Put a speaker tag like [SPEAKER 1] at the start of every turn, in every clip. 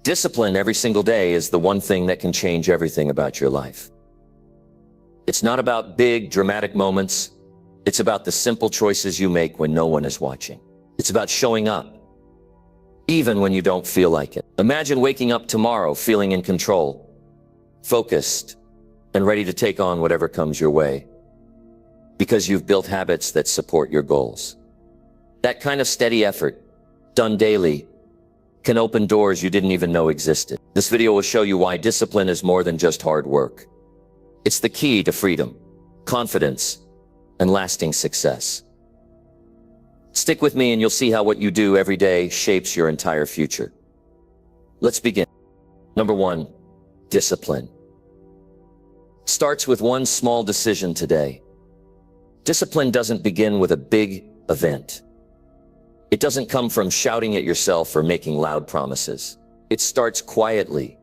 [SPEAKER 1] Discipline every single day is the one thing that can change everything about your life. It's not about big, dramatic moments. It's about the simple choices you make when no one is watching. It's about showing up, even when you don't feel like it. Imagine waking up tomorrow feeling in control, focused, and ready to take on whatever comes your way, because you've built habits that support your goals. That kind of steady effort, done daily, can open doors you didn't even know existed. This video will show you why discipline is more than just hard work. It's the key to freedom, confidence, and lasting success. Stick with me and you'll see how what you do every day shapes your entire future. Let's begin. Number 1, discipline. Starts with one small decision today. Discipline doesn't begin with a big event. It doesn't come from shouting at yourself or making loud promises. It starts quietly.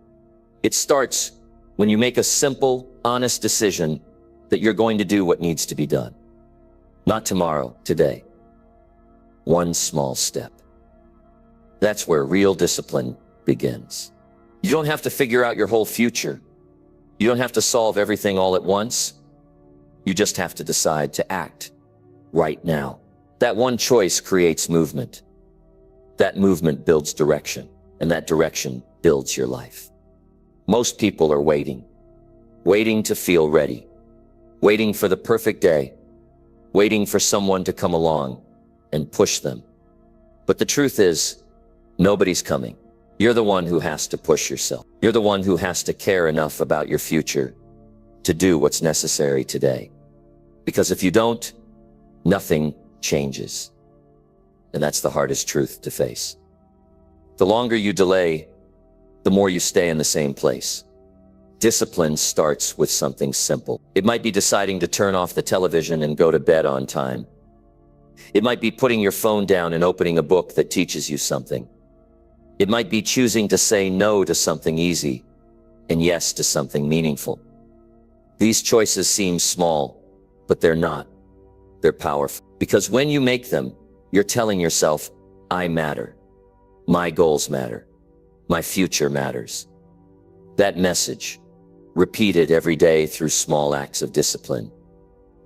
[SPEAKER 1] It starts when you make a simple, honest decision that you're going to do what needs to be done. Not tomorrow, today. One small step. That's where real discipline begins. You don't have to figure out your whole future. You don't have to solve everything all at once. You just have to decide to act right now. That one choice creates movement. That movement builds direction, and that direction builds your life. Most people are waiting to feel ready, waiting for the perfect day, waiting for someone to come along and push them. But the truth is, nobody's coming. You're the one who has to push yourself. You're the one who has to care enough about your future to do what's necessary today. Because if you don't, nothing changes. And that's the hardest truth to face. The longer you delay, the more you stay in the same place. Discipline starts with something simple. It might be deciding to turn off the television and go to bed on time. It might be putting your phone down and opening a book that teaches you something. It might be choosing to say no to something easy and yes to something meaningful. These choices seem small, but they're not. They're powerful. Because when you make them, you're telling yourself, I matter. My goals matter. My future matters. That message, repeated every day through small acts of discipline,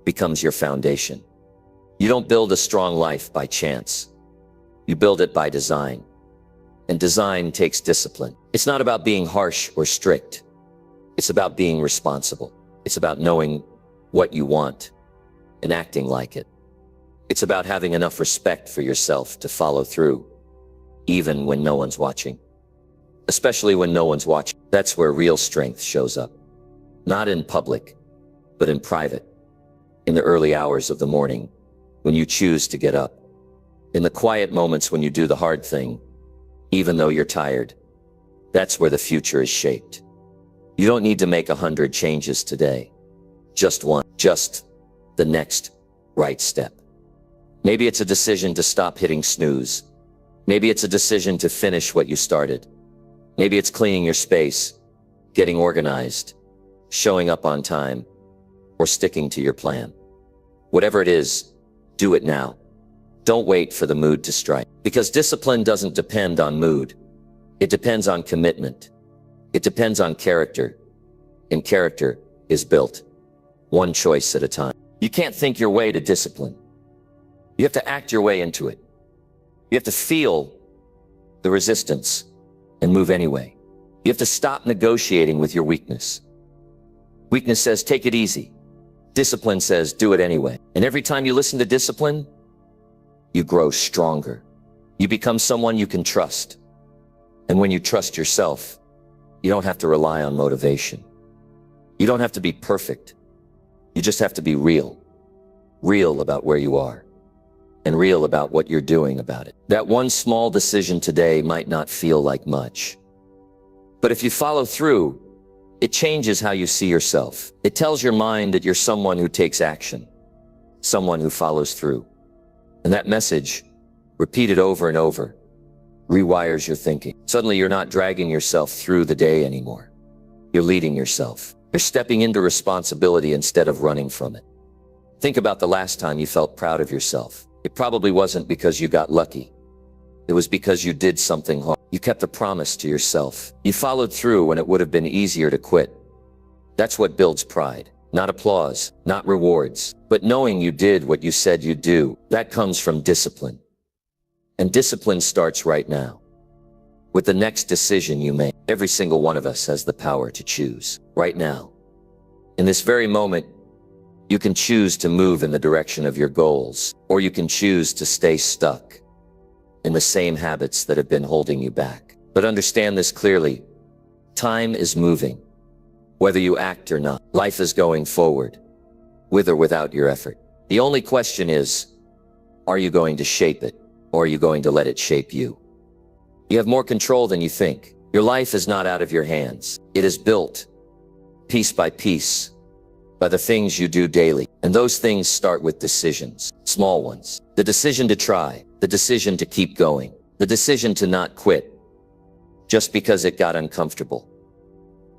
[SPEAKER 1] becomes your foundation. You don't build a strong life by chance. You build it by design. And design takes discipline. It's not about being harsh or strict. It's about being responsible. It's about knowing what you want and acting like it. It's about having enough respect for yourself to follow through, even when no one's watching. Especially when no one's watching. That's where real strength shows up. Not in public, but in private. In the early hours of the morning, when you choose to get up. In the quiet moments when you do the hard thing, even though you're tired. That's where the future is shaped. You don't need to make 100 changes today. Just one. Just the next right step. Maybe it's a decision to stop hitting snooze. Maybe it's a decision to finish what you started. Maybe it's cleaning your space, getting organized, showing up on time, or sticking to your plan. Whatever it is, do it now. Don't wait for the mood to strike. Because discipline doesn't depend on mood. It depends on commitment. It depends on character. And character is built one choice at a time. You can't think your way to discipline. You have to act your way into it. You have to feel the resistance and move anyway. You have to stop negotiating with your weakness. Weakness says, take it easy. Discipline says, do it anyway. And every time you listen to discipline, you grow stronger. You become someone you can trust. And when you trust yourself, you don't have to rely on motivation. You don't have to be perfect. You just have to be real. Real about where you are. And real about what you're doing about it. That one small decision today might not feel like much. But if you follow through, it changes how you see yourself. It tells your mind that you're someone who takes action. Someone who follows through. And that message, repeated over and over, rewires your thinking. Suddenly you're not dragging yourself through the day anymore. You're leading yourself. You're stepping into responsibility instead of running from it. Think about the last time you felt proud of yourself. It probably wasn't because you got lucky. It was because you did something hard. You kept a promise to yourself. You followed through when it would have been easier to quit. That's what builds pride. Not applause, not rewards, but knowing you did what you said you'd do. That comes from discipline. And discipline starts right now. With the next decision you make. Every single one of us has the power to choose. Right now. In this very moment, you can choose to move in the direction of your goals, or you can choose to stay stuck in the same habits that have been holding you back. But understand this clearly. Time is moving. Whether you act or not, life is going forward, with or without your effort. The only question is, are you going to shape it, or are you going to let it shape you? You have more control than you think. Your life is not out of your hands. It is built, piece by piece, by the things you do daily. And those things start with decisions, small ones. The decision to try, the decision to keep going, the decision to not quit, just because it got uncomfortable.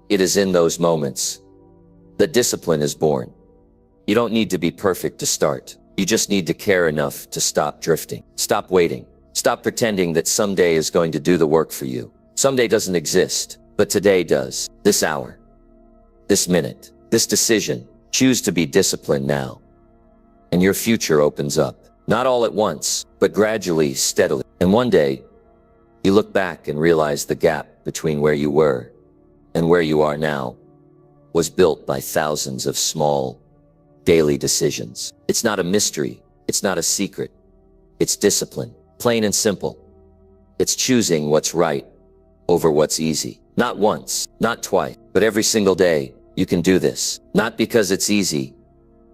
[SPEAKER 1] It is in those moments that discipline is born. You don't need to be perfect to start. You just need to care enough to stop drifting. Stop waiting. Stop pretending that someday is going to do the work for you. Someday doesn't exist, but today does. This hour, this minute, this decision. Choose to be disciplined now. And your future opens up. Not all at once, but gradually, steadily. And one day, you look back and realize the gap between where you were and where you are now was built by thousands of small, daily decisions. It's not a mystery. It's not a secret. It's discipline. Plain and simple. It's choosing what's right over what's easy. Not once, not twice, but every single day you can do this. Not because it's easy,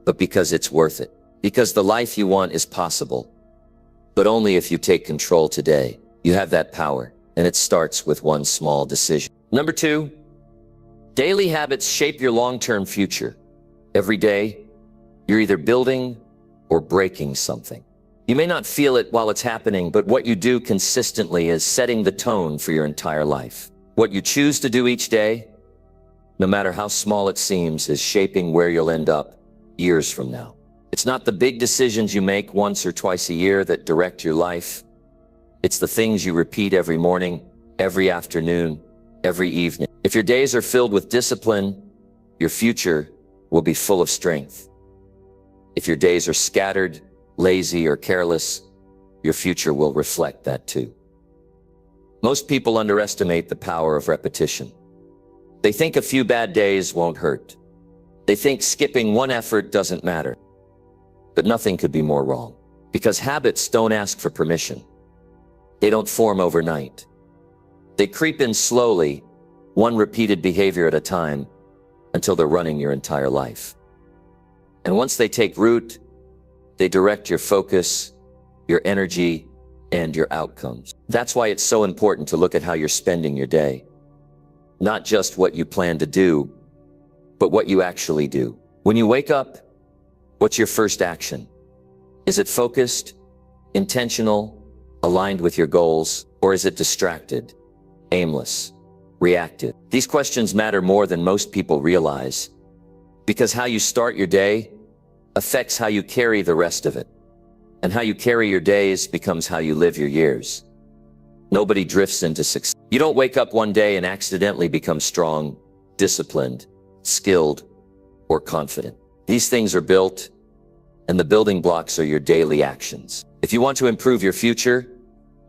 [SPEAKER 1] but because it's worth it. Because the life you want is possible, but only if you take control today. You have that power, and it starts with one small decision. Number 2, daily habits shape your long-term future. Every day, you're either building or breaking something. You may not feel it while it's happening, but what you do consistently is setting the tone for your entire life. What you choose to do each day, no matter how small it seems, is shaping where you'll end up years from now. It's not the big decisions you make once or twice a year that direct your life. It's the things you repeat every morning, every afternoon, every evening. If your days are filled with discipline, your future will be full of strength. If your days are scattered, lazy, or careless, your future will reflect that too. Most people underestimate the power of repetition. They think a few bad days won't hurt. They think skipping one effort doesn't matter. But nothing could be more wrong. Because habits don't ask for permission. They don't form overnight. They creep in slowly, one repeated behavior at a time, until they're running your entire life. And once they take root, they direct your focus, your energy, and your outcomes. That's why it's so important to look at how you're spending your day. Not just what you plan to do, but what you actually do. When you wake up, what's your first action? Is it focused, intentional, aligned with your goals, or is it distracted, aimless, reactive? These questions matter more than most people realize, because how you start your day affects how you carry the rest of it. And how you carry your days becomes how you live your years. Nobody drifts into success. You don't wake up one day and accidentally become strong, disciplined, skilled, or confident. These things are built, and the building blocks are your daily actions. If you want to improve your future,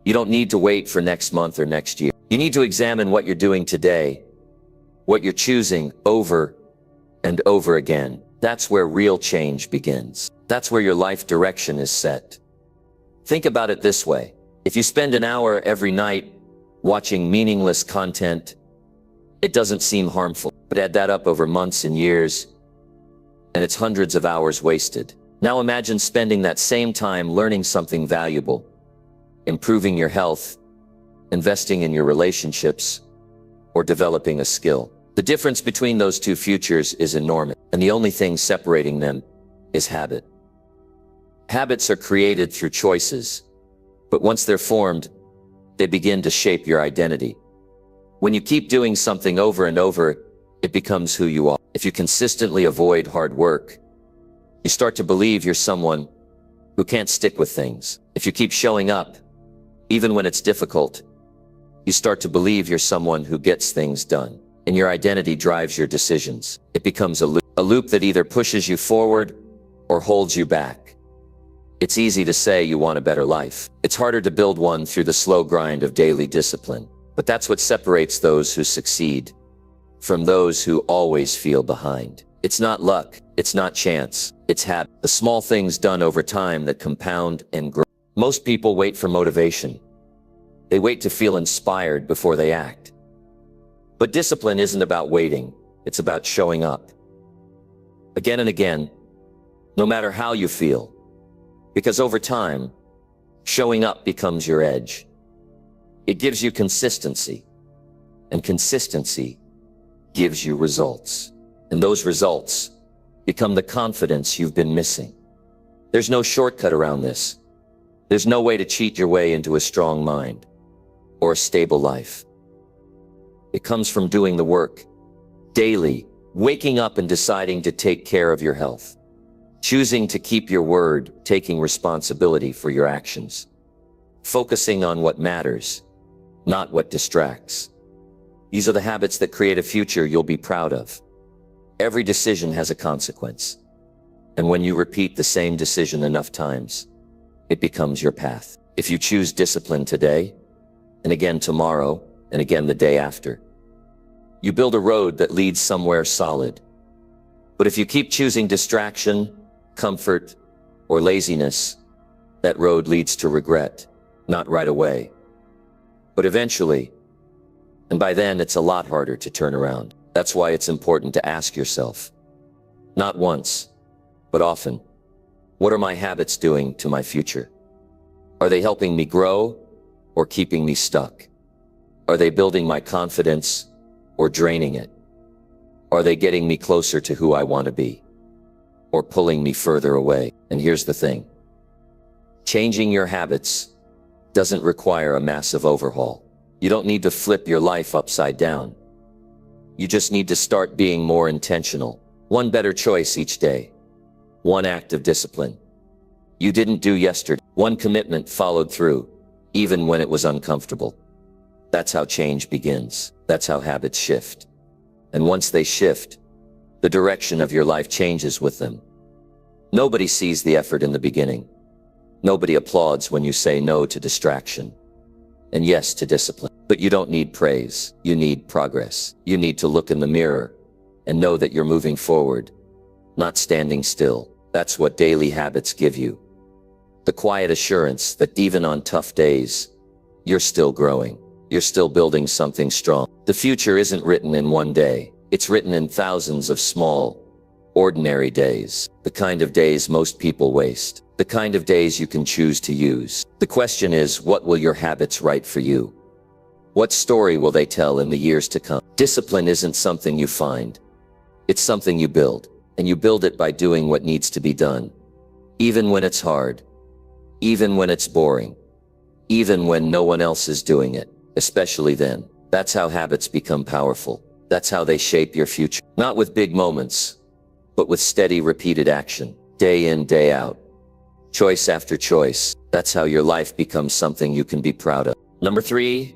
[SPEAKER 1] you don't need to wait for next month or next year. You need to examine what you're doing today, what you're choosing over and over again. That's where real change begins. That's where your life direction is set. Think about it this way. If you spend an hour every night watching meaningless content, it doesn't seem harmful. But add that up over months and years, and it's hundreds of hours wasted. Now imagine spending that same time learning something valuable, improving your health, investing in your relationships, or developing a skill. The difference between those two futures is enormous, and the only thing separating them is habit. Habits are created through choices, but once they're formed, they begin to shape your identity. When you keep doing something over and over, it becomes who you are. If you consistently avoid hard work, you start to believe you're someone who can't stick with things. If you keep showing up, Even when it's difficult, you start to believe you're someone who gets things done, and your identity drives your decisions. It becomes a loop that either pushes you forward or holds you back. It's easy to say you want a better life. It's harder to build one through the slow grind of daily discipline. But that's what separates those who succeed from those who always feel behind. It's not luck, it's not chance, it's habit. The small things done over time that compound and grow. Most people wait for motivation. They wait to feel inspired before they act. But discipline isn't about waiting, it's about showing up. Again and again, no matter how you feel. Because over time, showing up becomes your edge. It gives you consistency, and consistency gives you results. And those results become the confidence you've been missing. There's no shortcut around this. There's no way to cheat your way into a strong mind or a stable life. It comes from doing the work daily, waking up and deciding to take care of your health, choosing to keep your word, taking responsibility for your actions, focusing on what matters, not what distracts. These are the habits that create a future you'll be proud of. Every decision has a consequence. And when you repeat the same decision enough times, it becomes your path. If you choose discipline today, and again tomorrow, and again the day after, you build a road that leads somewhere solid. But if you keep choosing distraction, comfort, or laziness, that road leads to regret, not right away, but eventually. And by then, it's a lot harder to turn around. That's why it's important to ask yourself, not once, but often, what are my habits doing to my future? Are they helping me grow or keeping me stuck? Are they building my confidence or draining it? Are they getting me closer to who I want to be or pulling me further away? And here's the thing. Changing your habits doesn't require a massive overhaul. You don't need to flip your life upside down. You just need to start being more intentional. One better choice each day. One act of discipline you didn't do yesterday. One commitment followed through, even when it was uncomfortable. That's how change begins. That's how habits shift. And once they shift, the direction of your life changes with them. Nobody sees the effort in the beginning. Nobody applauds when you say no to distraction and yes to discipline. But you don't need praise. You need progress. You need to look in the mirror and know that you're moving forward, not standing still. That's what daily habits give you. The quiet assurance that even on tough days, you're still growing. You're still building something strong. The future isn't written in one day. It's written in thousands of small, ordinary days. The kind of days most people waste. The kind of days you can choose to use. The question is, what will your habits write for you? What story will they tell in the years to come? Discipline isn't something you find. It's something you build. And you build it by doing what needs to be done. Even when it's hard. Even when it's boring. Even when no one else is doing it. Especially then. That's how habits become powerful. That's how they shape your future. Not with big moments, but with steady, repeated action. Day in, day out. Choice after choice. That's how your life becomes something you can be proud of. Number 3,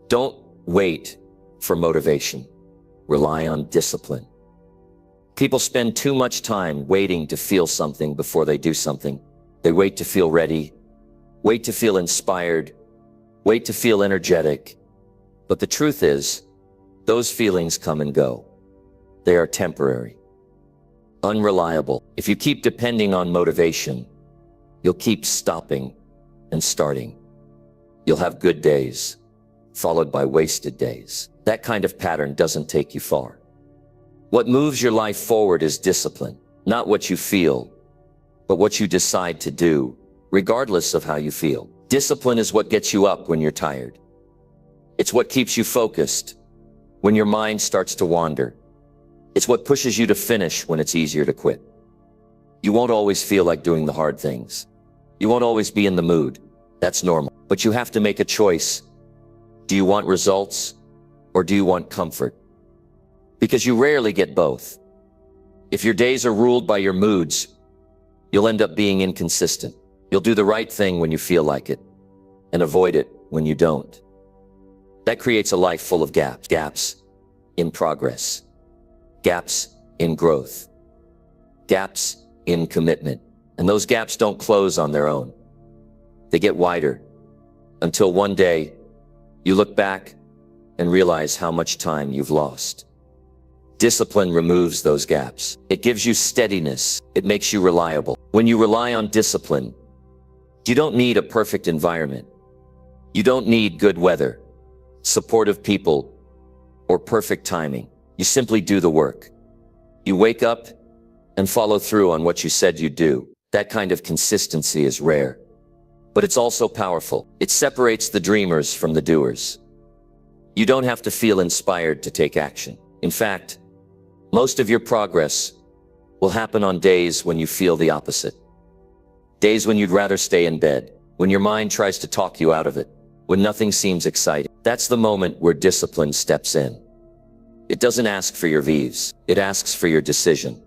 [SPEAKER 1] don't wait for motivation. Rely on discipline. People spend too much time waiting to feel something before they do something. They wait to feel ready, wait to feel inspired, wait to feel energetic. But the truth is, those feelings come and go. They are temporary, unreliable. If you keep depending on motivation, you'll keep stopping and starting. You'll have good days, followed by wasted days. That kind of pattern doesn't take you far. What moves your life forward is discipline, not what you feel, but what you decide to do, regardless of how you feel. Discipline is what gets you up when you're tired. It's what keeps you focused when your mind starts to wander. It's what pushes you to finish when it's easier to quit. You won't always feel like doing the hard things. You won't always be in the mood. That's normal. But you have to make a choice. Do you want results or do you want comfort? Because you rarely get both. If your days are ruled by your moods, you'll end up being inconsistent. You'll do the right thing when you feel like it, and avoid it when you don't. That creates a life full of gaps in progress, gaps in growth, gaps in commitment. And those gaps don't close on their own. They get wider until one day you look back and realize how much time you've lost. Discipline removes those gaps. It gives you steadiness. It makes you reliable. When you rely on discipline, you don't need a perfect environment. You don't need good weather, supportive people, or perfect timing. You simply do the work. You wake up and follow through on what you said you'd do. That kind of consistency is rare, but it's also powerful. It separates the dreamers from the doers. You don't have to feel inspired to take action. In fact, most of your progress will happen on days when you feel the opposite. Days when you'd rather stay in bed, when your mind tries to talk you out of it, when nothing seems exciting. That's the moment where discipline steps in. It doesn't ask for your views. It asks for your decision.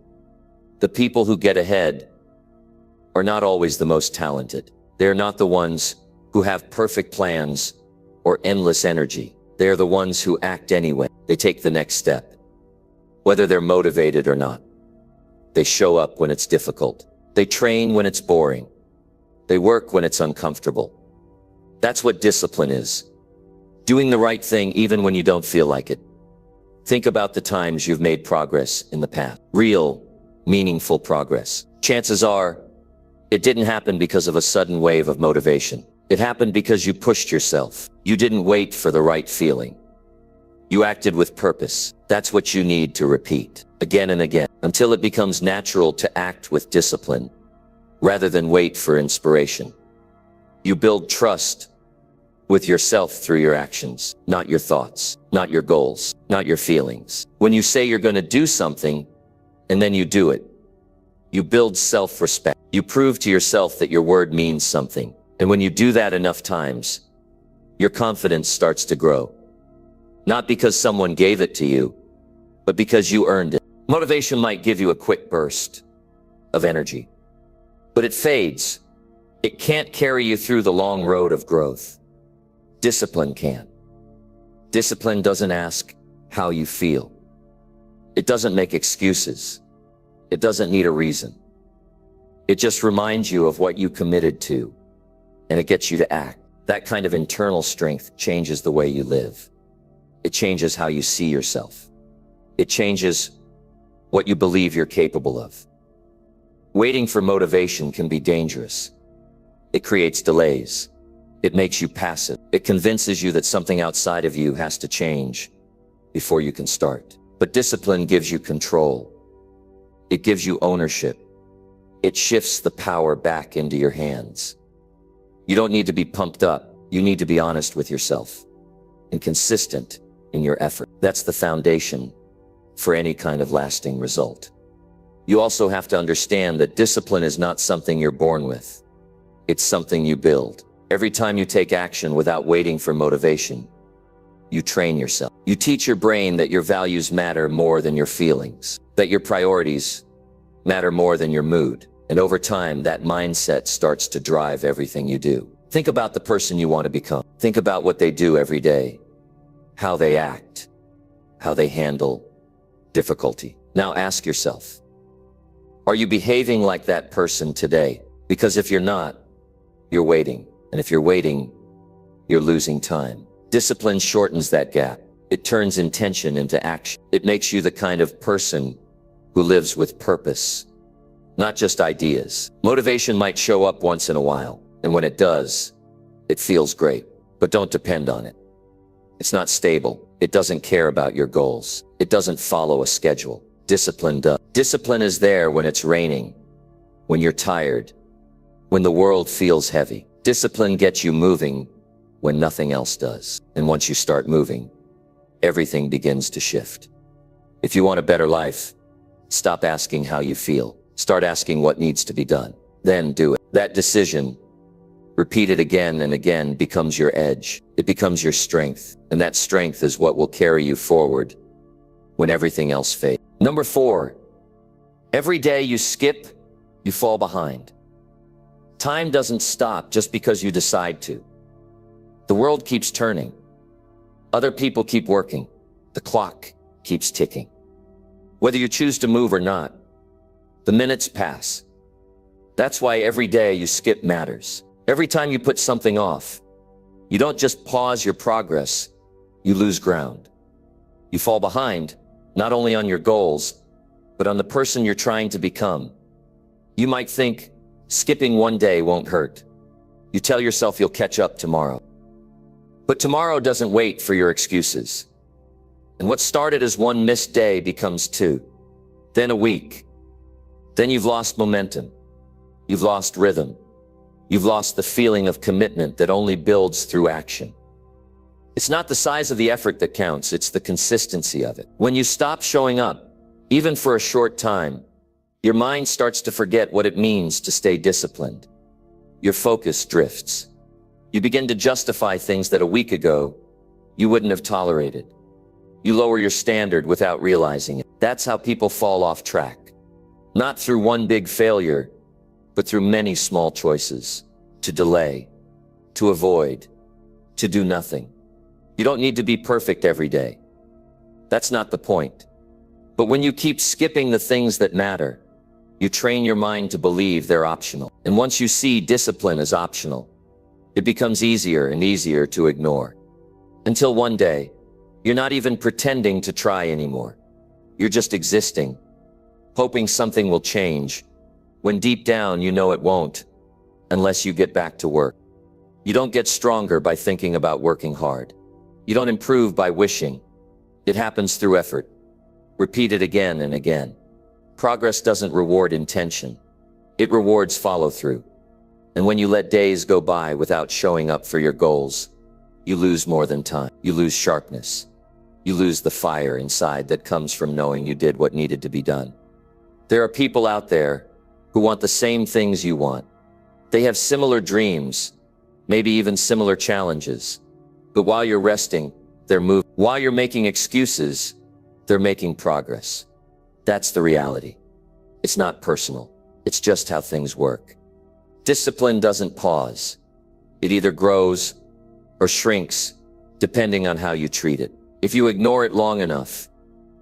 [SPEAKER 1] The people who get ahead are not always the most talented. They're not the ones who have perfect plans or endless energy. They're the ones who act anyway. They take the next step, whether they're motivated or not. They show up when it's difficult. They train when it's boring. They work when it's uncomfortable. That's what discipline is. Doing the right thing even when you don't feel like it. Think about the times you've made progress in the past. Real, meaningful progress. Chances are, it didn't happen because of a sudden wave of motivation. It happened because you pushed yourself. You didn't wait for the right feeling. You acted with purpose. That's what you need to repeat again and again until it becomes natural to act with discipline rather than wait for inspiration. You build trust with yourself through your actions, not your thoughts, not your goals, not your feelings. When you say you're going to do something and then you do it, you build self-respect. You prove to yourself that your word means something. And when you do that enough times, your confidence starts to grow. Not because someone gave it to you, but because you earned it. Motivation might give you a quick burst of energy, but it fades. It can't carry you through the long road of growth. Discipline can. Discipline doesn't ask how you feel. It doesn't make excuses. It doesn't need a reason. It just reminds you of what you committed to, and it gets you to act. That kind of internal strength changes the way you live. It changes how you see yourself. It changes what you believe you're capable of. Waiting for motivation can be dangerous. It creates delays. It makes you passive. It convinces you that something outside of you has to change before you can start. But discipline gives you control. It gives you ownership. It shifts the power back into your hands. You don't need to be pumped up. You need to be honest with yourself and consistent in your effort. That's the foundation for any kind of lasting result. You also have to understand that discipline is not something you're born with. It's something you build. Every time you take action without waiting for motivation, you train yourself. You teach your brain that your values matter more than your feelings, that your priorities matter more than your mood. And over time, that mindset starts to drive everything you do. Think about the person you want to become. Think about what they do every day, how they act, how they handle difficulty. Now ask yourself, are you behaving like that person today? Because if you're not, you're waiting. And if you're waiting, you're losing time. Discipline shortens that gap. It turns intention into action. It makes you the kind of person who lives with purpose, not just ideas. Motivation might show up once in a while, and when it does, it feels great. But don't depend on it. It's not stable. It doesn't care about your goals. It doesn't follow a schedule. Discipline does. Discipline is there when it's raining, when you're tired, when the world feels heavy. Discipline gets you moving when nothing else does. And once you start moving, everything begins to shift. If you want a better life, stop asking how you feel. Start asking what needs to be done. Then do it. That decision, repeated again and again, becomes your edge. It becomes your strength. And that strength is what will carry you forward when everything else fades. Number 4, every day you skip, you fall behind. Time doesn't stop just because you decide to. The world keeps turning. Other people keep working. The clock keeps ticking. Whether you choose to move or not, the minutes pass. That's why every day you skip matters. Every time you put something off, you don't just pause your progress, you lose ground. You fall behind, not only on your goals, but on the person you're trying to become. You might think, skipping one day won't hurt. You tell yourself you'll catch up tomorrow. But tomorrow doesn't wait for your excuses. And what started as one missed day becomes two, then a week. Then you've lost momentum. You've lost rhythm. You've lost the feeling of commitment that only builds through action. It's not the size of the effort that counts, it's the consistency of it. When you stop showing up, even for a short time, your mind starts to forget what it means to stay disciplined. Your focus drifts. You begin to justify things that a week ago you wouldn't have tolerated. You lower your standard without realizing it. That's how people fall off track. Not through one big failure, but through many small choices. To delay, to avoid, to do nothing. You don't need to be perfect every day. That's not the point. But when you keep skipping the things that matter, you train your mind to believe they're optional. And once you see discipline as optional, it becomes easier and easier to ignore. Until one day, you're not even pretending to try anymore. You're just existing, hoping something will change, when deep down you know it won't, unless you get back to work. You don't get stronger by thinking about working hard. You don't improve by wishing. It happens through effort. Repeat it again and again. Progress doesn't reward intention. It rewards follow-through. And when you let days go by without showing up for your goals, you lose more than time. You lose sharpness. You lose the fire inside that comes from knowing you did what needed to be done. There are people out there who want the same things you want. They have similar dreams, maybe even similar challenges. But while you're resting, they're moving. While you're making excuses, they're making progress. That's the reality. It's not personal. It's just how things work. Discipline doesn't pause. It either grows or shrinks, depending on how you treat it. If you ignore it long enough,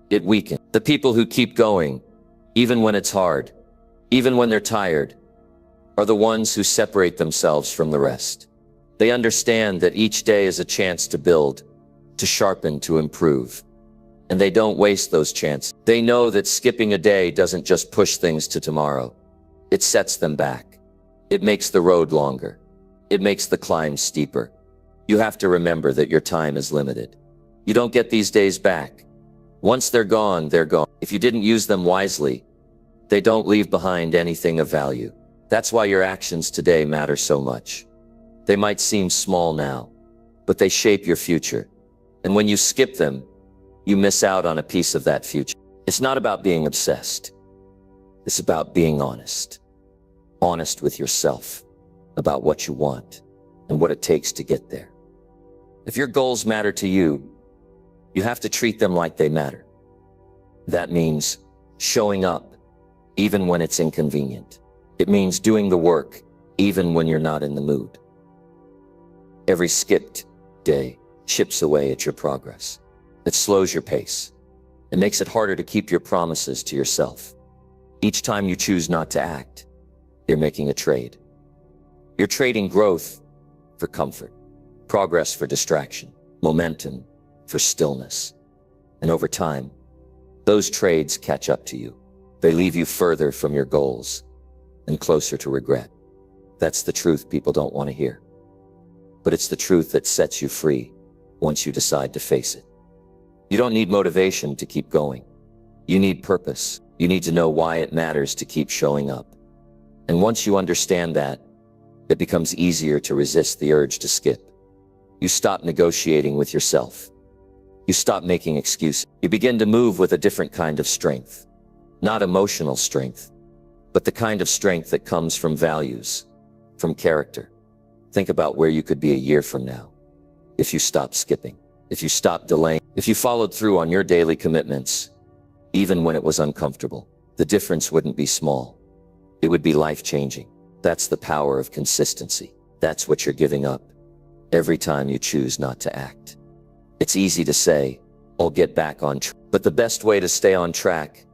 [SPEAKER 1] it weakens. The people who keep going, even when it's hard, even when they're tired, are the ones who separate themselves from the rest. They understand that each day is a chance to build, to sharpen, to improve. And they don't waste those chances. They know that skipping a day doesn't just push things to tomorrow. It sets them back. It makes the road longer. It makes the climb steeper. You have to remember that your time is limited. You don't get these days back. Once they're gone, they're gone. If you didn't use them wisely, they don't leave behind anything of value. That's why your actions today matter so much. They might seem small now, but they shape your future. And when you skip them, you miss out on a piece of that future. It's not about being obsessed. It's about being honest. Honest with yourself about what you want and what it takes to get there. If your goals matter to you, you have to treat them like they matter. That means showing up even when it's inconvenient. It means doing the work even when you're not in the mood. Every skipped day chips away at your progress. It slows your pace. It makes it harder to keep your promises to yourself. Each time you choose not to act, you're making a trade. You're trading growth for comfort, progress for distraction, momentum for stillness. And over time, those trades catch up to you. They leave you further from your goals and closer to regret. That's the truth people don't want to hear. But it's the truth that sets you free once you decide to face it. You don't need motivation to keep going. You need purpose. You need to know why it matters to keep showing up. And once you understand that, it becomes easier to resist the urge to skip. You stop negotiating with yourself. You stop making excuses. You begin to move with a different kind of strength. Not emotional strength, but the kind of strength that comes from values, from character. Think about where you could be a year from now if you stopped skipping, if you stopped delaying, if you followed through on your daily commitments, even when it was uncomfortable. The difference wouldn't be small. It would be life-changing. That's the power of consistency. That's what you're giving up every time you choose not to act. It's easy to say, I'll get back on track. But the best way to stay on track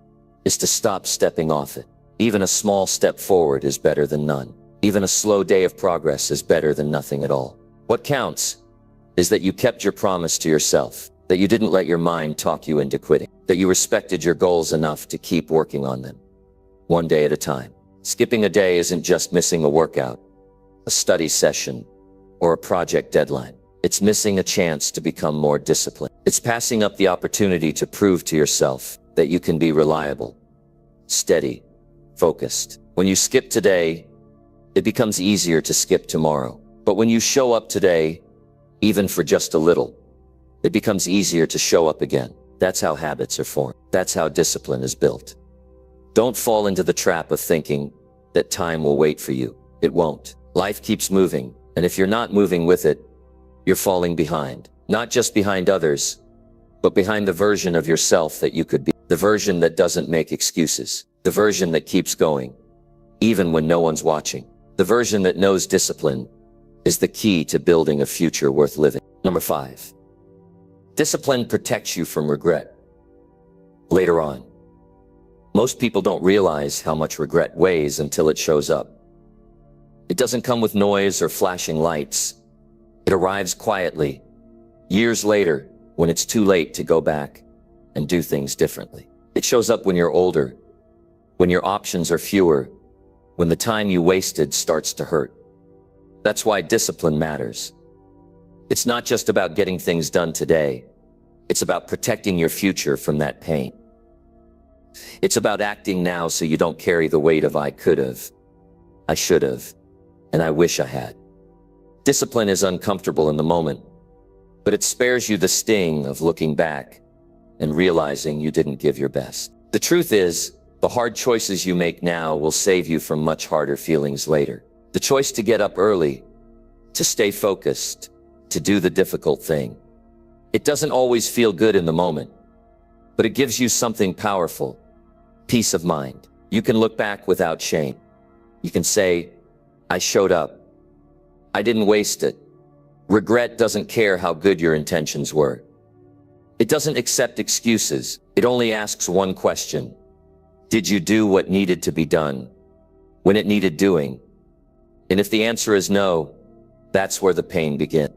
[SPEAKER 1] is to stop stepping off it. Even a small step forward is better than none. Even a slow day of progress is better than nothing at all. What counts is that you kept your promise to yourself, that you didn't let your mind talk you into quitting, that you respected your goals enough to keep working on them, one day at a time. Skipping a day isn't just missing a workout, a study session, or a project deadline. It's missing a chance to become more disciplined. It's passing up the opportunity to prove to yourself that you can be reliable, steady, focused. When you skip today, it becomes easier to skip tomorrow. But when you show up today, even for just a little, it becomes easier to show up again. That's how habits are formed. That's how discipline is built. Don't fall into the trap of thinking that time will wait for you. It won't. Life keeps moving, and if you're not moving with it, you're falling behind. Not just behind others, but behind the version of yourself that you could be. The version that doesn't make excuses. The version that keeps going, even when no one's watching. The version that knows discipline is the key to building a future worth living. Number 5. Discipline protects you from regret. Later on. Most people don't realize how much regret weighs until it shows up. It doesn't come with noise or flashing lights. It arrives quietly, years later, when it's too late to go back and do things differently. It shows up when you're older, when your options are fewer, when the time you wasted starts to hurt. That's why discipline matters. It's not just about getting things done today. It's about protecting your future from that pain. It's about acting now so you don't carry the weight of I could have, I should have, and I wish I had. Discipline is uncomfortable in the moment, but it spares you the sting of looking back and realizing you didn't give your best. The truth is, the hard choices you make now will save you from much harder feelings later. The choice to get up early, to stay focused, to do the difficult thing. It doesn't always feel good in the moment, but it gives you something powerful, peace of mind. You can look back without shame. You can say, I showed up. I didn't waste it. Regret doesn't care how good your intentions were. It doesn't accept excuses. It only asks one question. Did you do what needed to be done when it needed doing? And if the answer is no, that's where the pain begins.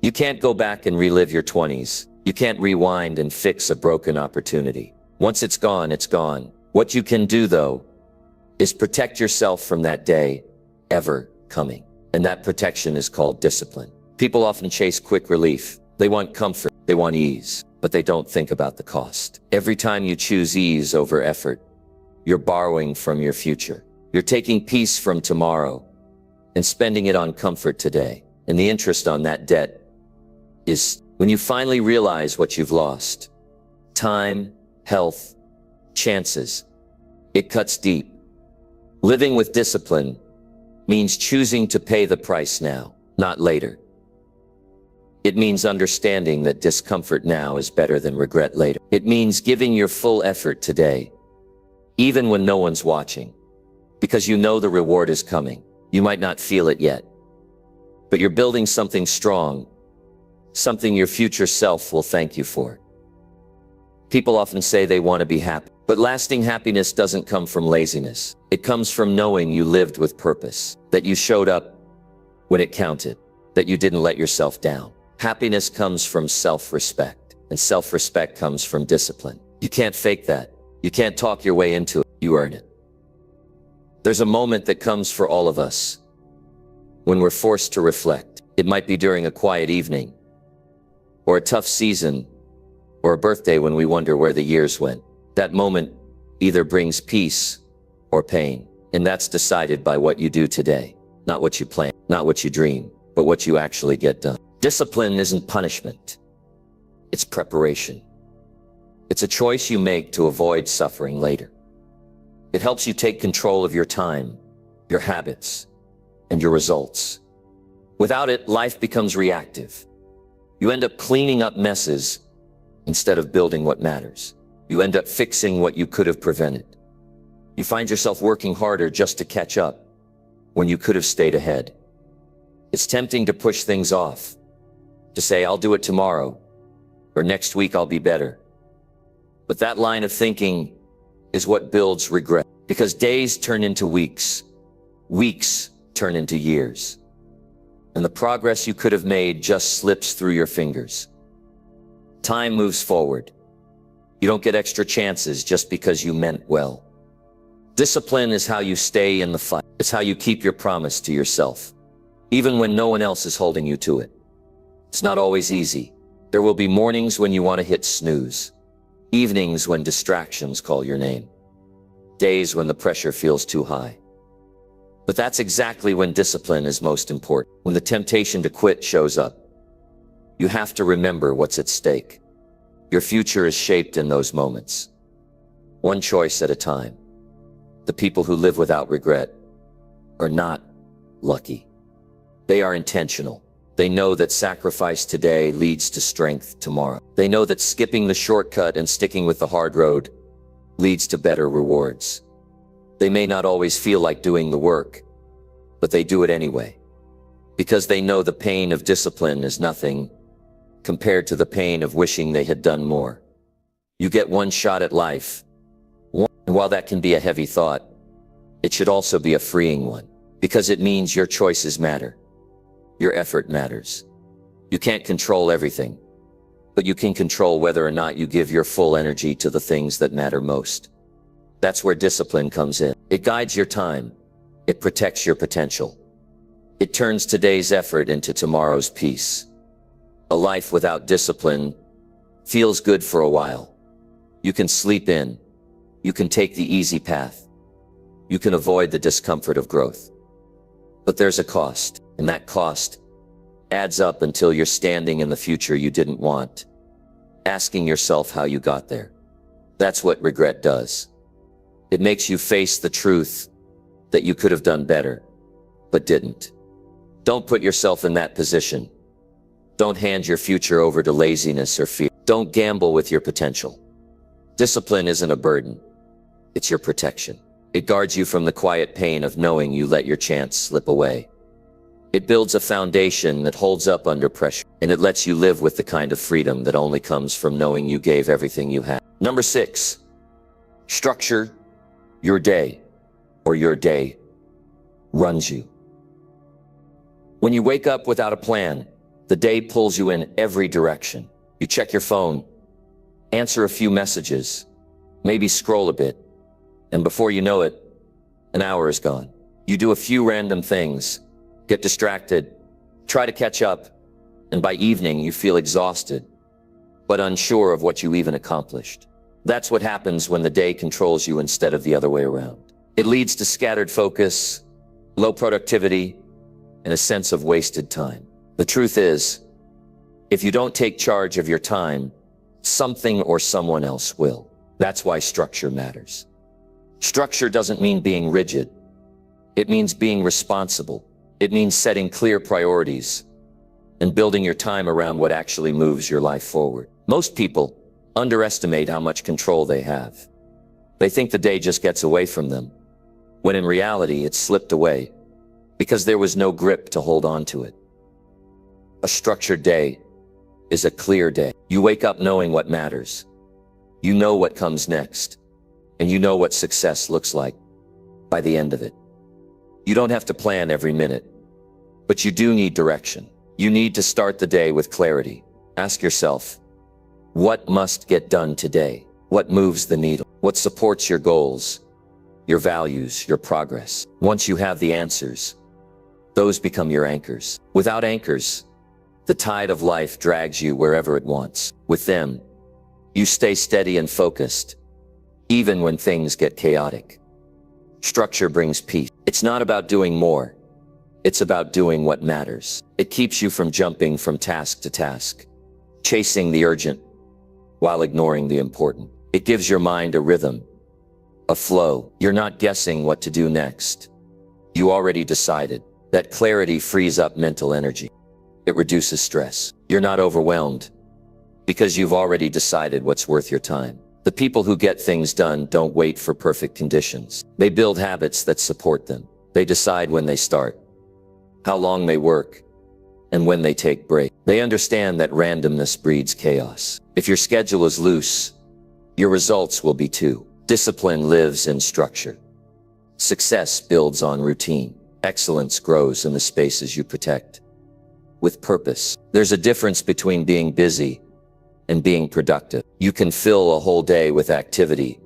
[SPEAKER 1] You can't go back and relive your 20s. You can't rewind and fix a broken opportunity. Once it's gone, it's gone. What you can do, though, is protect yourself from that day ever coming. And that protection is called discipline. People often chase quick relief. They want comfort. They want ease. But they don't think about the cost. Every time you choose ease over effort, you're borrowing from your future. You're taking peace from tomorrow and spending it on comfort today. And the interest on that debt is when you finally realize what you've lost. Time, health, chances. It cuts deep. Living with discipline means choosing to pay the price now, not later. It means understanding that discomfort now is better than regret later. It means giving your full effort today, even when no one's watching, because you know the reward is coming. You might not feel it yet, but you're building something strong, something your future self will thank you for. People often say they want to be happy, but lasting happiness doesn't come from laziness. It comes from knowing you lived with purpose, that you showed up when it counted, that you didn't let yourself down. Happiness comes from self-respect, and self-respect comes from discipline. You can't fake that. You can't talk your way into it. You earn it. There's a moment that comes for all of us when we're forced to reflect. It might be during a quiet evening, or a tough season, or a birthday when we wonder where the years went. That moment either brings peace or pain, and that's decided by what you do today. Not what you plan, not what you dream, but what you actually get done. Discipline isn't punishment. It's preparation. It's a choice you make to avoid suffering later. It helps you take control of your time, your habits, and your results. Without it, life becomes reactive. You end up cleaning up messes instead of building what matters. You end up fixing what you could have prevented. You find yourself working harder just to catch up when you could have stayed ahead. It's tempting to push things off, to say, I'll do it tomorrow, or next week I'll be better. But that line of thinking is what builds regret, because days turn into weeks, weeks turn into years, and the progress you could have made just slips through your fingers. Time moves forward. You don't get extra chances just because you meant well. Discipline is how you stay in the fight. It's how you keep your promise to yourself, even when no one else is holding you to it. It's not always easy. There will be mornings when you want to hit snooze, evenings when distractions call your name, days when the pressure feels too high. But that's exactly when discipline is most important. When the temptation to quit shows up, you have to remember what's at stake. Your future is shaped in those moments, one choice at a time. The people who live without regret are not lucky. They are intentional. They know that sacrifice today leads to strength tomorrow. They know that skipping the shortcut and sticking with the hard road leads to better rewards. They may not always feel like doing the work, but they do it anyway, because they know the pain of discipline is nothing compared to the pain of wishing they had done more. You get one shot at life, and while that can be a heavy thought, it should also be a freeing one, because it means your choices matter. Your effort matters. You can't control everything, but you can control whether or not you give your full energy to the things that matter most. That's where discipline comes in. It guides your time. It protects your potential. It turns today's effort into tomorrow's peace. A life without discipline feels good for a while. You can sleep in. You can take the easy path. You can avoid the discomfort of growth. But there's a cost, and that cost adds up until you're standing in the future you didn't want, asking yourself how you got there. That's what regret does. It makes you face the truth that you could have done better, but didn't. Don't put yourself in that position. Don't hand your future over to laziness or fear. Don't gamble with your potential. Discipline isn't a burden. It's your protection. It guards you from the quiet pain of knowing you let your chance slip away. It builds a foundation that holds up under pressure, and it lets you live with the kind of freedom that only comes from knowing you gave everything you had. Number 6, structure your day, or your day runs you. When you wake up without a plan, the day pulls you in every direction. You check your phone, answer a few messages, maybe scroll a bit, and before you know it, an hour is gone. You do a few random things, get distracted, try to catch up, and by evening you feel exhausted, but unsure of what you even accomplished. That's what happens when the day controls you instead of the other way around. It leads to scattered focus, low productivity, and a sense of wasted time. The truth is, if you don't take charge of your time, something or someone else will. That's why structure matters. Structure doesn't mean being rigid. It means being responsible. It means setting clear priorities and building your time around what actually moves your life forward. Most people underestimate how much control they have. They think the day just gets away from them, when in reality it slipped away because there was no grip to hold on to it. A structured day is a clear day. You wake up knowing what matters. You know what comes next, and you know what success looks like by the end of it. You don't have to plan every minute, but you do need direction. You need to start the day with clarity. Ask yourself, what must get done today? What moves the needle? What supports your goals, your values, your progress? Once you have the answers, those become your anchors. Without anchors, the tide of life drags you wherever it wants. With them, you stay steady and focused, even when things get chaotic. Structure brings peace. It's not about doing more. It's about doing what matters. It keeps you from jumping from task to task, chasing the urgent while ignoring the important. It gives your mind a rhythm, a flow. You're not guessing what to do next. You already decided. That clarity frees up mental energy. It reduces stress. You're not overwhelmed because you've already decided what's worth your time. The people who get things done don't wait for perfect conditions. They build habits that support them. They decide when they start, how long they work, and when they take breaks. They understand that randomness breeds chaos. If your schedule is loose, your results will be too. Discipline lives in structure. Success builds on routine. Excellence grows in the spaces you protect. With purpose. There's a difference between being busy and being productive. You can fill a whole day with activity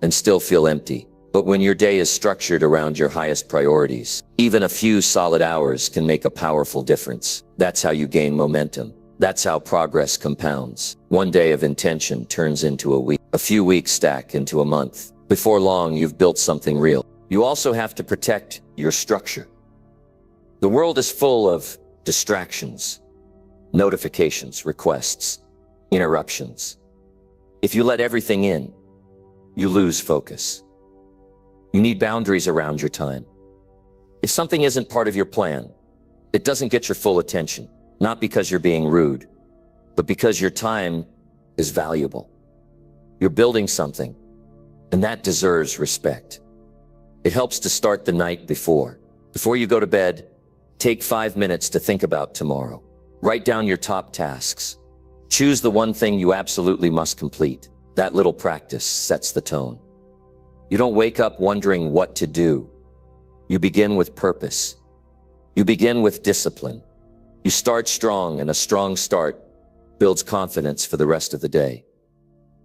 [SPEAKER 1] and still feel empty. But when your day is structured around your highest priorities, even a few solid hours can make a powerful difference. That's how you gain momentum. That's how progress compounds. One day of intention turns into a week. A few weeks stack into a month. Before long, you've built something real. You also have to protect your structure. The world is full of distractions, notifications, requests, interruptions. If you let everything in, you lose focus. You need boundaries around your time. If something isn't part of your plan, it doesn't get your full attention, not because you're being rude, but because your time is valuable. You're building something, and that deserves respect. It helps to start the night before. Before you go to bed, take 5 minutes to think about tomorrow. Write down your top tasks. Choose the one thing you absolutely must complete. That little practice sets the tone. You don't wake up wondering what to do. You begin with purpose. You begin with discipline. You start strong, and a strong start builds confidence for the rest of the day.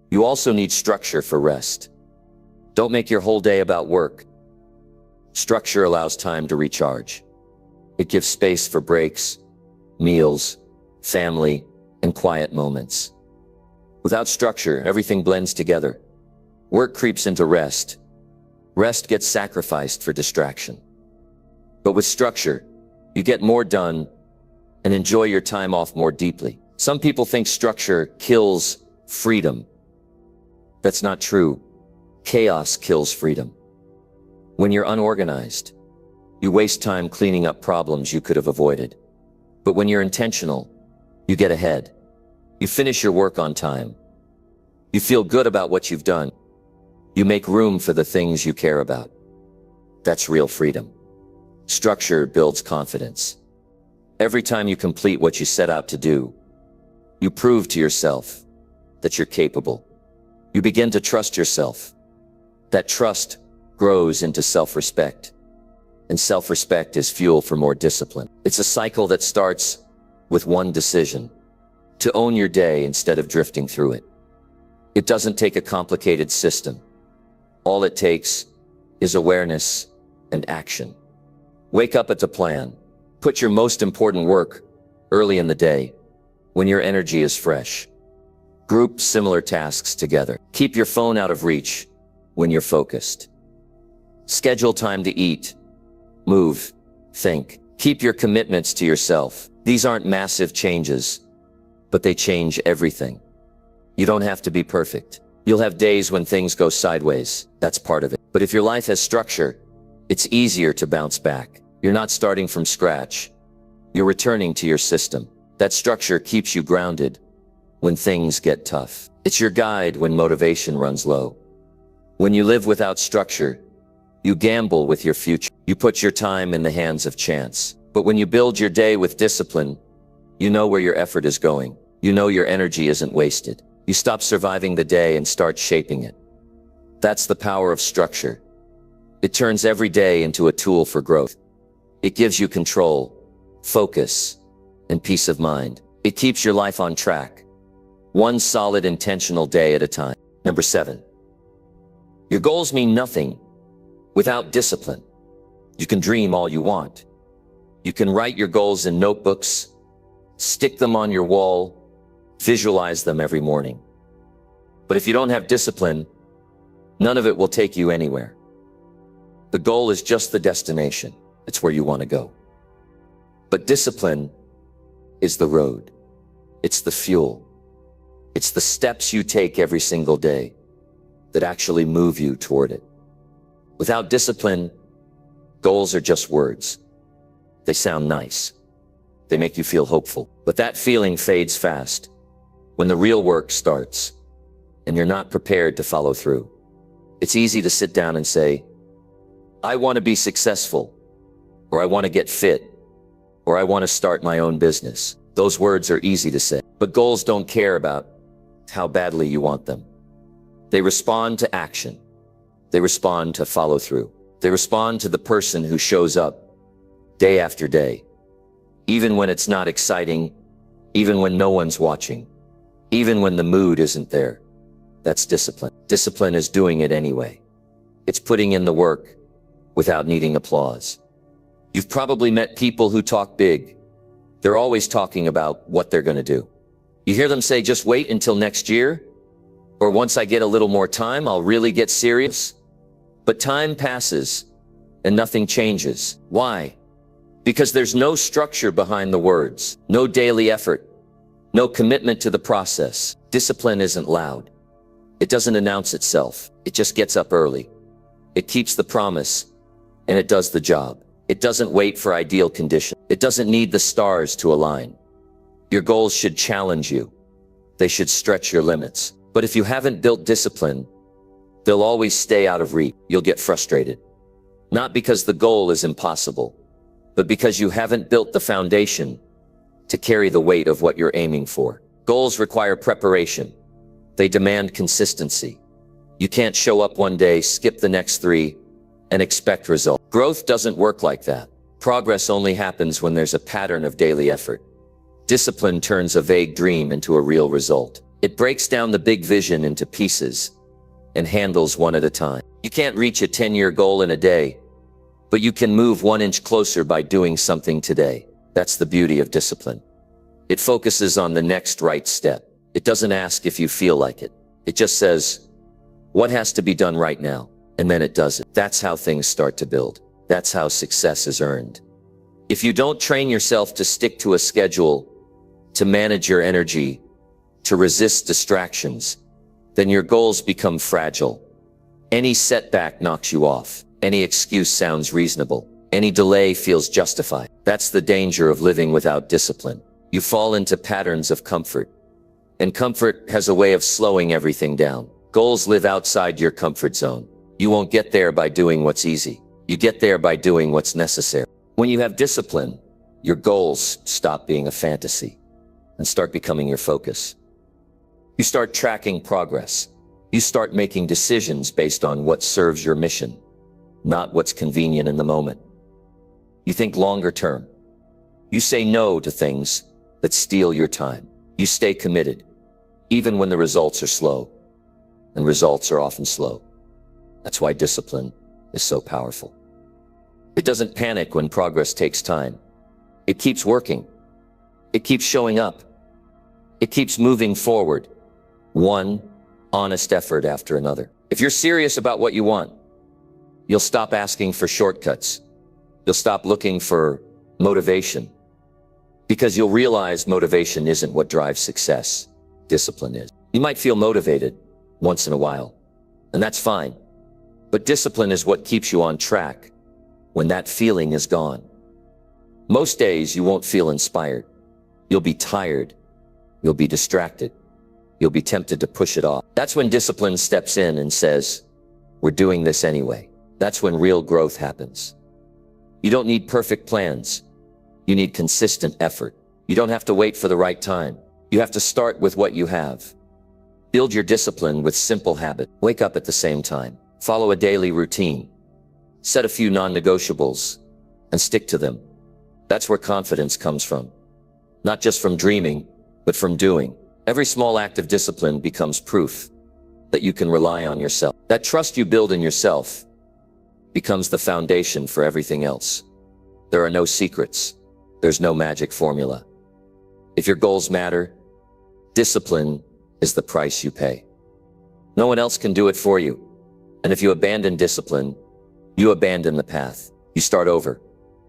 [SPEAKER 1] You also need structure for rest. Don't make your whole day about work. Structure allows time to recharge. It gives space for breaks, meals, family, and quiet moments. Without structure, everything blends together. Work creeps into rest. Rest gets sacrificed for distraction. But with structure, you get more done and enjoy your time off more deeply. Some people think structure kills freedom. That's not true. Chaos kills freedom. When you're unorganized, you waste time cleaning up problems you could have avoided. But when you're intentional, you get ahead. You finish your work on time. You feel good about what you've done. You make room for the things you care about. That's real freedom. Structure builds confidence. Every time you complete what you set out to do, you prove to yourself that you're capable. You begin to trust yourself. That trust grows into self-respect. And self-respect is fuel for more discipline. It's a cycle that starts with one decision: to own your day instead of drifting through it. It doesn't take a complicated system. All it takes is awareness and action. Wake up at a plan. Put your most important work early in the day, when your energy is fresh. Group similar tasks together. Keep your phone out of reach when you're focused. Schedule time to eat, move, think. Keep your commitments to yourself. These aren't massive changes, but they change everything. You don't have to be perfect. You'll have days when things go sideways. That's part of it. But if your life has structure, it's easier to bounce back. You're not starting from scratch. You're returning to your system. That structure keeps you grounded when things get tough. It's your guide when motivation runs low. When you live without structure, you gamble with your future. You put your time in the hands of chance. But when you build your day with discipline, you know where your effort is going. You know your energy isn't wasted. You stop surviving the day and start shaping it. That's the power of structure. It turns every day into a tool for growth. It gives you control, focus, and peace of mind. It keeps your life on track, one solid intentional day at a time. Number 7. Your goals mean nothing without discipline. You can dream all you want. You can write your goals in notebooks, stick them on your wall, visualize them every morning. But if you don't have discipline, none of it will take you anywhere. The goal is just the destination. It's where you want to go. But discipline is the road. It's the fuel. It's the steps you take every single day that actually move you toward it. Without discipline, goals are just words. They sound nice. They make you feel hopeful. But that feeling fades fast when the real work starts and you're not prepared to follow through. It's easy to sit down and say, I want to be successful, or I want to get fit, or I want to start my own business. Those words are easy to say, but goals don't care about how badly you want them. They respond to action. They respond to follow through. They respond to the person who shows up day after day, even when it's not exciting, even when no one's watching, even when the mood isn't there. That's discipline. Discipline is doing it anyway. It's putting in the work without needing applause. You've probably met people who talk big. They're always talking about what they're going to do. You hear them say, just wait until next year, or once I get a little more time, I'll really get serious. But time passes and nothing changes. Why? Because there's no structure behind the words, no daily effort, no commitment to the process. Discipline isn't loud. It doesn't announce itself. It just gets up early. It keeps the promise, and it does the job. It doesn't wait for ideal conditions. It doesn't need the stars to align. Your goals should challenge you. They should stretch your limits. But if you haven't built discipline, they'll always stay out of reach. You'll get frustrated. Not because the goal is impossible, but because you haven't built the foundation to carry the weight of what you're aiming for. Goals require preparation. They demand consistency. You can't show up one day, skip the next 3, and expect results. Growth doesn't work like that. Progress only happens when there's a pattern of daily effort. Discipline turns a vague dream into a real result. It breaks down the big vision into pieces and handles one at a time. You can't reach a 10-year goal in a day, but you can move 1 inch closer by doing something today. That's the beauty of discipline. It focuses on the next right step. It doesn't ask if you feel like it. It just says, what has to be done right now? And then it does it. That's how things start to build. That's how success is earned. If you don't train yourself to stick to a schedule, to manage your energy, to resist distractions, then your goals become fragile. Any setback knocks you off. Any excuse sounds reasonable. Any delay feels justified. That's the danger of living without discipline. You fall into patterns of comfort. And comfort has a way of slowing everything down. Goals live outside your comfort zone. You won't get there by doing what's easy. You get there by doing what's necessary. When you have discipline, your goals stop being a fantasy and start becoming your focus. You start tracking progress. You start making decisions based on what serves your mission, not what's convenient in the moment. You think longer term. You say no to things that steal your time. You stay committed, even when the results are slow, and results are often slow. That's why discipline is so powerful. It doesn't panic when progress takes time. It keeps working. It keeps showing up. It keeps moving forward, one honest effort after another. If you're serious about what you want, you'll stop asking for shortcuts. You'll stop looking for motivation, because you'll realize motivation isn't what drives success. Discipline is. You might feel motivated once in a while, and that's fine. But discipline is what keeps you on track when that feeling is gone. Most days you won't feel inspired. You'll be tired. You'll be distracted. You'll be tempted to push it off. That's when discipline steps in and says, we're doing this anyway. That's when real growth happens. You don't need perfect plans. You need consistent effort. You don't have to wait for the right time. You have to start with what you have. Build your discipline with simple habits. Wake up at the same time. Follow a daily routine. Set a few non-negotiables and stick to them. That's where confidence comes from. Not just from dreaming, but from doing. Every small act of discipline becomes proof that you can rely on yourself. That trust you build in yourself becomes the foundation for everything else. There are no secrets. There's no magic formula. If your goals matter, discipline is the price you pay. No one else can do it for you. And if you abandon discipline, you abandon the path. You start over,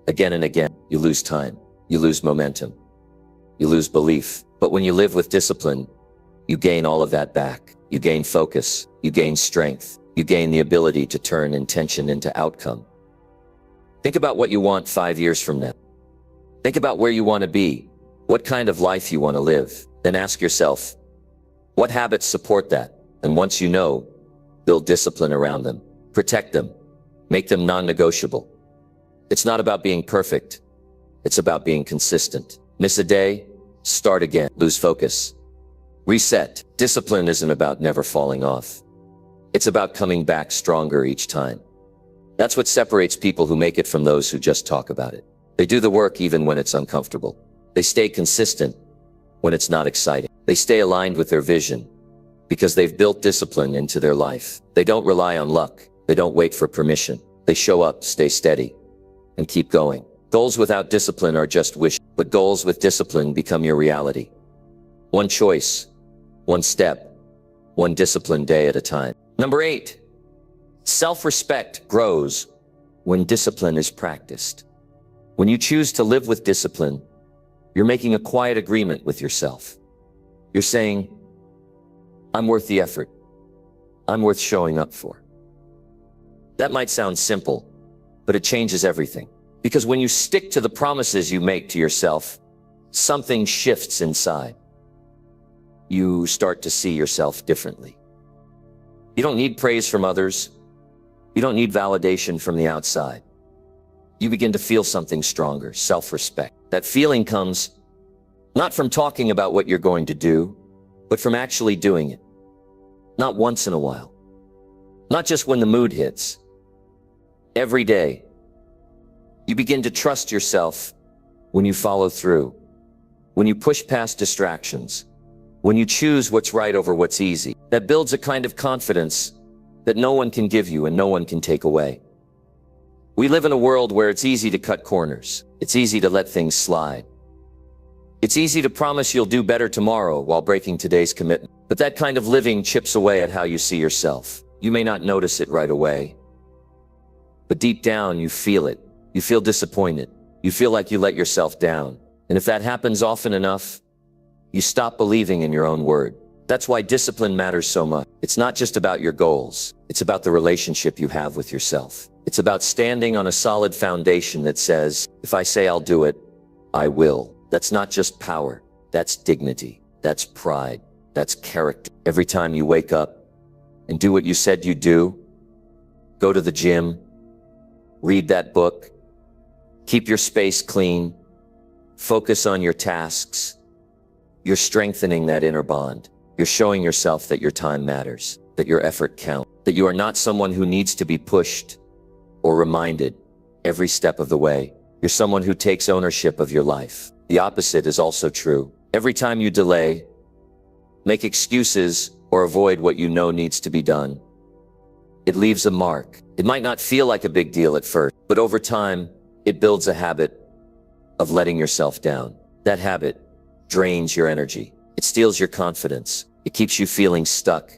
[SPEAKER 1] again and again. You lose time. You lose momentum. You lose belief. But when you live with discipline, you gain all of that back. You gain focus. You gain strength. You gain the ability to turn intention into outcome. Think about what you want 5 years from now. Think about where you want to be, what kind of life you want to live. Then ask yourself, what habits support that? And once you know, build discipline around them. Protect them. Make them non-negotiable. It's not about being perfect. It's about being consistent. Miss a day, start again, lose focus, reset. Discipline isn't about never falling off. It's about coming back stronger each time. That's what separates people who make it from those who just talk about it. They do the work even when it's uncomfortable. They stay consistent when it's not exciting. They stay aligned with their vision because they've built discipline into their life. They don't rely on luck. They don't wait for permission. They show up, stay steady, and keep going. Goals without discipline are just wishes, but goals with discipline become your reality. One choice, one step, one disciplined day at a time. Number 8, self-respect grows when discipline is practiced. When you choose to live with discipline, you're making a quiet agreement with yourself. You're saying, I'm worth the effort. I'm worth showing up for. That might sound simple, but it changes everything. Because when you stick to the promises you make to yourself, something shifts inside. You start to see yourself differently. You don't need praise from others. You don't need validation from the outside. You begin to feel something stronger, self-respect. That feeling comes not from talking about what you're going to do, but from actually doing it. Not once in a while. Not just when the mood hits. Every day. You begin to trust yourself when you follow through, when you push past distractions, when you choose what's right over what's easy. That builds a kind of confidence that no one can give you and no one can take away. We live in a world where it's easy to cut corners. It's easy to let things slide. It's easy to promise you'll do better tomorrow while breaking today's commitment. But that kind of living chips away at how you see yourself. You may not notice it right away, but deep down you feel it. You feel disappointed. You feel like you let yourself down. And if that happens often enough, you stop believing in your own word. That's why discipline matters so much. It's not just about your goals. It's about the relationship you have with yourself. It's about standing on a solid foundation that says, if I say I'll do it, I will. That's not just power. That's dignity. That's pride. That's character. Every time you wake up and do what you said you'd do, go to the gym, read that book, keep your space clean, focus on your tasks, you're strengthening that inner bond. You're showing yourself that your time matters, that your effort counts, that you are not someone who needs to be pushed or reminded every step of the way. You're someone who takes ownership of your life. The opposite is also true. Every time you delay, make excuses, or avoid what you know needs to be done, it leaves a mark. It might not feel like a big deal at first, but over time, it builds a habit of letting yourself down. That habit drains your energy. It steals your confidence. It keeps you feeling stuck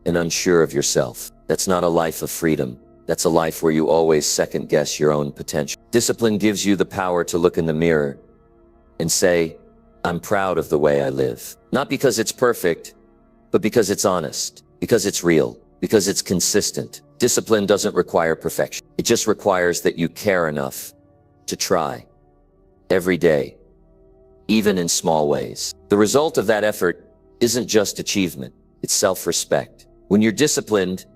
[SPEAKER 1] and unsure of yourself. That's not a life of freedom. That's a life where you always second guess your own potential. Discipline gives you the power to look in the mirror and say, I'm proud of the way I live. Not because it's perfect, but because it's honest, because it's real, because it's consistent. Discipline doesn't require perfection. It just requires that you care enough to try every day, even in small ways. The result of that effort isn't just achievement, it's self-respect. When you're disciplined,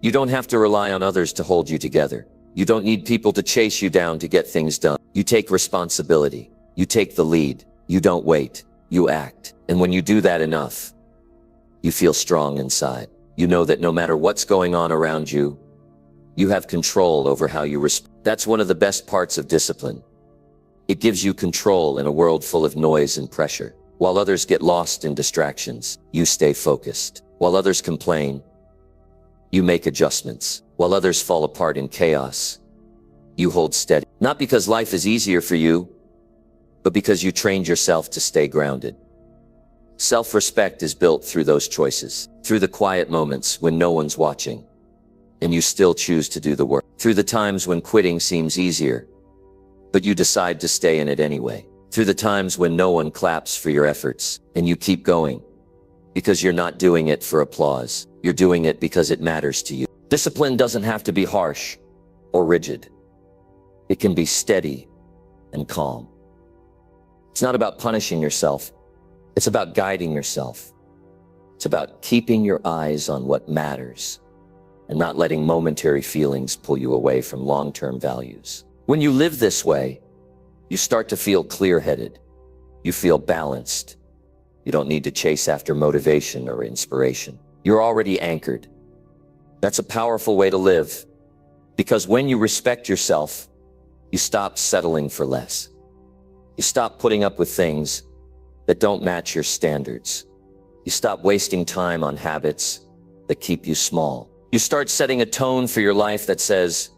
[SPEAKER 1] you don't have to rely on others to hold you together. You don't need people to chase you down to get things done. You take responsibility. You take the lead. You don't wait. You act. And when you do that enough, you feel strong inside. You know that no matter what's going on around you, you have control over how you respond. That's one of the best parts of discipline. It gives you control in a world full of noise and pressure. While others get lost in distractions, you stay focused. While others complain, you make adjustments. While others fall apart in chaos, you hold steady. Not because life is easier for you, but because you trained yourself to stay grounded. Self-respect is built through those choices, through the quiet moments when no one's watching, and you still choose to do the work, through the times when quitting seems easier, but you decide to stay in it anyway, through the times when no one claps for your efforts, and you keep going, because you're not doing it for applause. You're doing it because it matters to you. Discipline doesn't have to be harsh or rigid. It can be steady and calm. It's not about punishing yourself. It's about guiding yourself. It's about keeping your eyes on what matters and not letting momentary feelings pull you away from long-term values. When you live this way, You start to feel clear-headed. You feel balanced. You don't need to chase after motivation or inspiration. You're already anchored. That's a powerful way to live, because when you respect yourself, you stop settling for less. You stop putting up with things that don't match your standards. You stop wasting time on habits that keep you small. You start setting a tone for your life that says,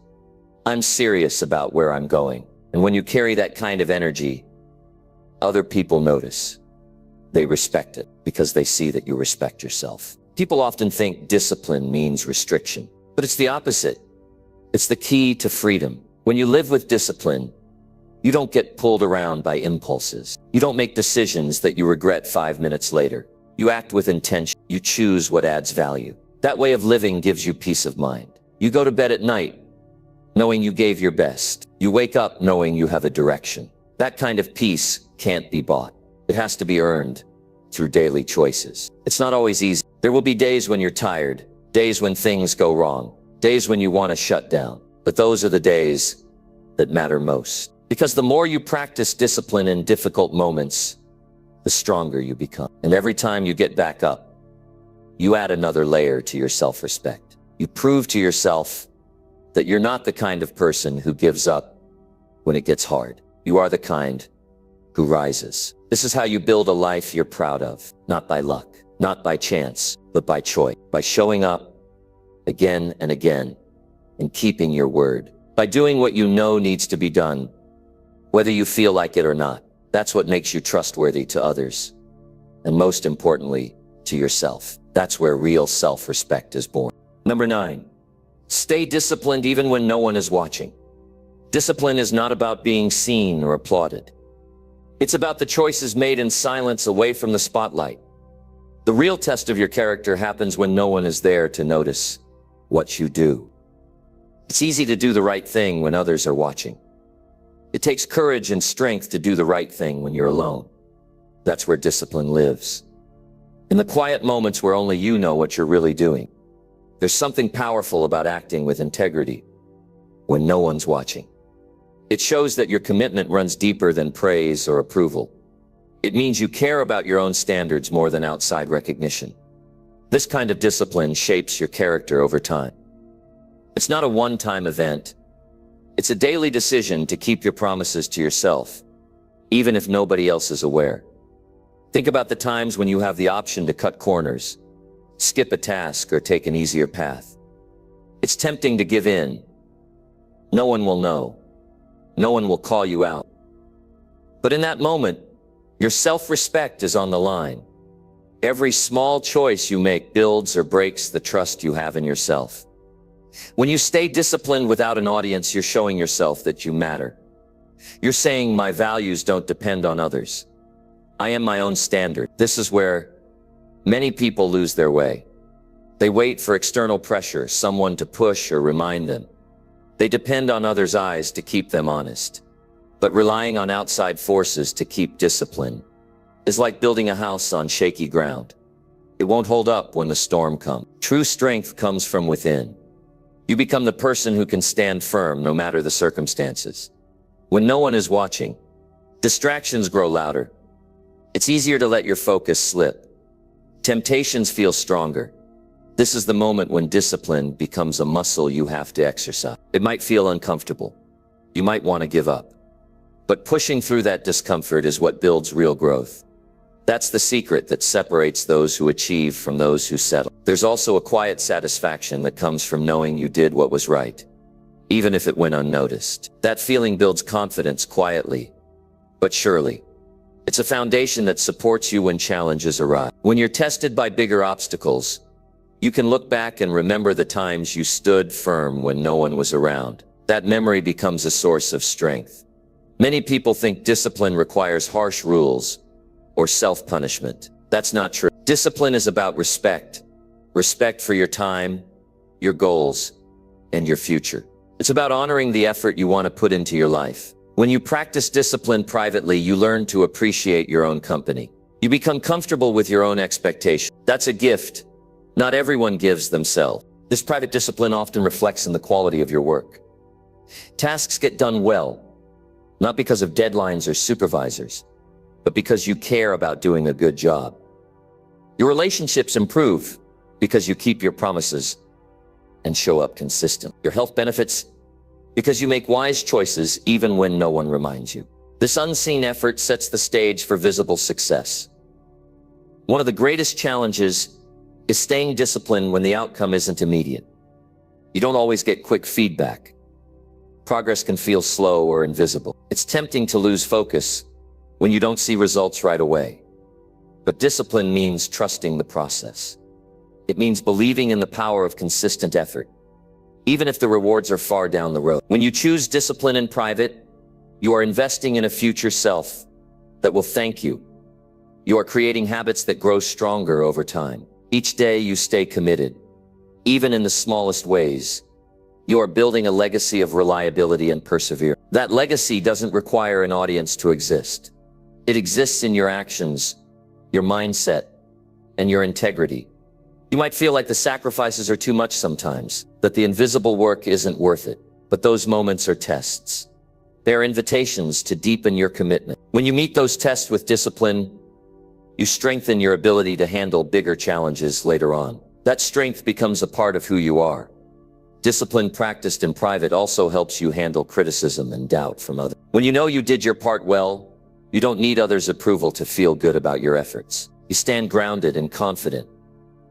[SPEAKER 1] I'm serious about where I'm going. And when you carry that kind of energy, other people notice. They respect it because they see that you respect yourself. People often think discipline means restriction, but it's the opposite. It's the key to freedom. When you live with discipline, you don't get pulled around by impulses. You don't make decisions that you regret 5 minutes later. You act with intention. You choose what adds value. That way of living gives you peace of mind. You go to bed at night knowing you gave your best. You wake up knowing you have a direction. That kind of peace can't be bought. It has to be earned through daily choices. It's not always easy. There will be days when you're tired, days when things go wrong, days when you want to shut down. But those are the days that matter most. Because the more you practice discipline in difficult moments, the stronger you become. And every time you get back up, you add another layer to your self-respect. You prove to yourself that you're not the kind of person who gives up when it gets hard. You are the kind who rises. This is how you build a life you're proud of, not by luck, not by chance, but by choice, by showing up again and again and keeping your word, by doing what you know needs to be done, whether you feel like it or not. That's what makes you trustworthy to others, and most importantly, to yourself. That's where real self-respect is born. Number 9, stay disciplined even when no one is watching. Discipline is not about being seen or applauded. It's about the choices made in silence away from the spotlight. The real test of your character happens when no one is there to notice what you do. It's easy to do the right thing when others are watching. It takes courage and strength to do the right thing when you're alone. That's where discipline lives. In the quiet moments where only you know what you're really doing. There's something powerful about acting with integrity when no one's watching. It shows that your commitment runs deeper than praise or approval. It means you care about your own standards more than outside recognition. This kind of discipline shapes your character over time. It's not a one-time event. It's a daily decision to keep your promises to yourself, even if nobody else is aware. Think about the times when you have the option to cut corners, skip a task, or take an easier path. It's tempting to give in. No one will know. No one will call you out. But in that moment, your self-respect is on the line. Every small choice you make builds or breaks the trust you have in yourself. When you stay disciplined without an audience, you're showing yourself that you matter. You're saying, my values don't depend on others. I am my own standard. This is where many people lose their way. They wait for external pressure, someone to push or remind them. They depend on others' eyes to keep them honest. But relying on outside forces to keep discipline is like building a house on shaky ground. It won't hold up when the storm comes. True strength comes from within. You become the person who can stand firm no matter the circumstances. When no one is watching, distractions grow louder. It's easier to let your focus slip. Temptations feel stronger. This is the moment when discipline becomes a muscle you have to exercise. It might feel uncomfortable. You might want to give up. But pushing through that discomfort is what builds real growth. That's the secret that separates those who achieve from those who settle. There's also a quiet satisfaction that comes from knowing you did what was right, even if it went unnoticed. That feeling builds confidence quietly, but surely. It's a foundation that supports you when challenges arise. When you're tested by bigger obstacles, you can look back and remember the times you stood firm when no one was around. That memory becomes a source of strength. Many people think discipline requires harsh rules or self-punishment. That's not true. Discipline is about respect. Respect for your time, your goals, and your future. It's about honoring the effort you want to put into your life. When you practice discipline privately, you learn to appreciate your own company. You become comfortable with your own expectations. That's a gift not everyone gives themselves. This private discipline often reflects in the quality of your work. Tasks get done well, not because of deadlines or supervisors, but because you care about doing a good job. Your relationships improve because you keep your promises and show up consistent. Your health benefits because you make wise choices even when no one reminds you. This unseen effort sets the stage for visible success. One of the greatest challenges is staying disciplined when the outcome isn't immediate. You don't always get quick feedback. Progress can feel slow or invisible. It's tempting to lose focus when you don't see results right away. But discipline means trusting the process. It means believing in the power of consistent effort, even if the rewards are far down the road. When you choose discipline in private, you are investing in a future self that will thank you. You are creating habits that grow stronger over time. Each day you stay committed, even in the smallest ways. You are building a legacy of reliability and perseverance. That legacy doesn't require an audience to exist. It exists in your actions, your mindset, and your integrity. You might feel like the sacrifices are too much sometimes, that the invisible work isn't worth it. But those moments are tests. They are invitations to deepen your commitment. When you meet those tests with discipline, you strengthen your ability to handle bigger challenges later on. That strength becomes a part of who you are. Discipline practiced in private also helps you handle criticism and doubt from others. When you know you did your part well, you don't need others' approval to feel good about your efforts. You stand grounded and confident,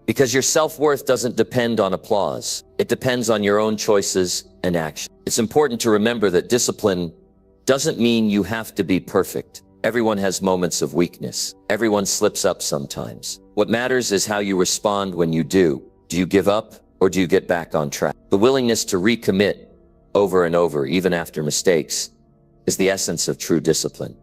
[SPEAKER 1] because your self-worth doesn't depend on applause. It depends on your own choices and action. It's important to remember that discipline doesn't mean you have to be perfect. Everyone has moments of weakness. Everyone slips up sometimes. What matters is how you respond when you do. Do you give up or do you get back on track? The willingness to recommit over and over, even after mistakes, is the essence of true discipline.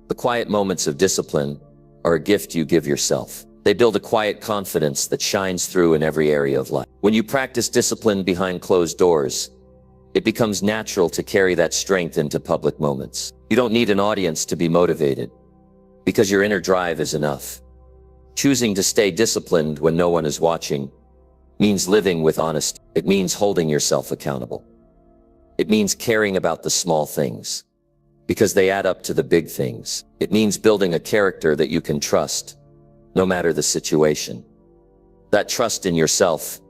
[SPEAKER 1] The quiet moments of discipline are a gift you give yourself. They build a quiet confidence that shines through in every area of life. When you practice discipline behind closed doors, it becomes natural to carry that strength into public moments. You don't need an audience to be motivated, because your inner drive is enough. Choosing to stay disciplined when no one is watching means living with honesty. It means holding yourself accountable. It means caring about the small things, because they add up to the big things. It means building a character that you can trust, no matter the situation. That trust in yourself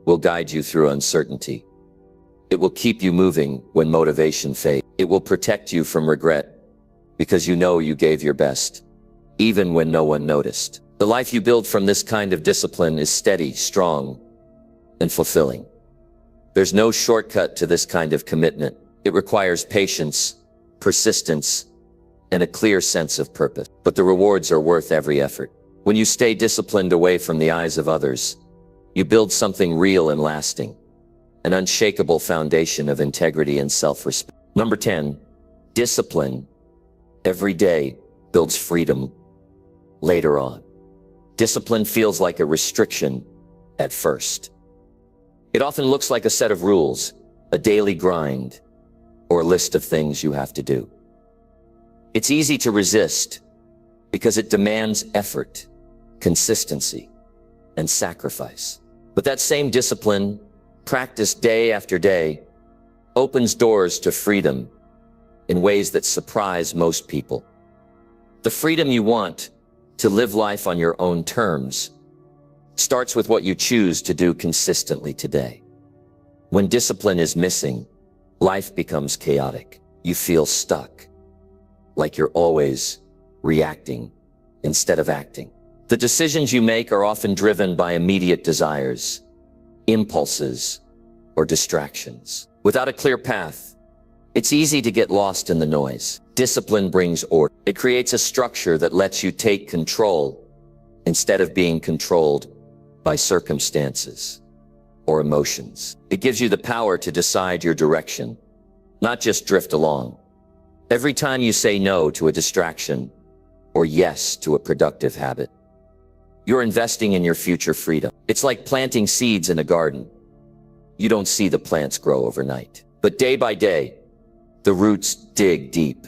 [SPEAKER 1] will guide you through uncertainty. It will keep you moving when motivation fades. It will protect you from regret, because you know you gave your best, even when no one noticed. The life you build from this kind of discipline is steady, strong, and fulfilling. There's no shortcut to this kind of commitment. It requires patience, persistence, and a clear sense of purpose. But the rewards are worth every effort. When you stay disciplined away from the eyes of others, you build something real and lasting, an unshakable foundation of integrity and self-respect. Number 10, discipline every day builds freedom later on. Discipline feels like a restriction at first. It often looks like a set of rules, a daily grind, or a list of things you have to do. It's easy to resist because it demands effort, consistency, and sacrifice. But that same discipline, practiced day after day, opens doors to freedom in ways that surprise most people. The freedom you want to live life on your own terms starts with what you choose to do consistently today. When discipline is missing, life becomes chaotic. You feel stuck, like you're always reacting instead of acting. The decisions you make are often driven by immediate desires, impulses, or distractions. Without a clear path, it's easy to get lost in the noise. Discipline brings order. It creates a structure that lets you take control instead of being controlled by circumstances or emotions. It gives you the power to decide your direction, not just drift along. Every time you say no to a distraction or yes to a productive habit, you're investing in your future freedom. It's like planting seeds in a garden. You don't see the plants grow overnight, but day by day, the roots dig deep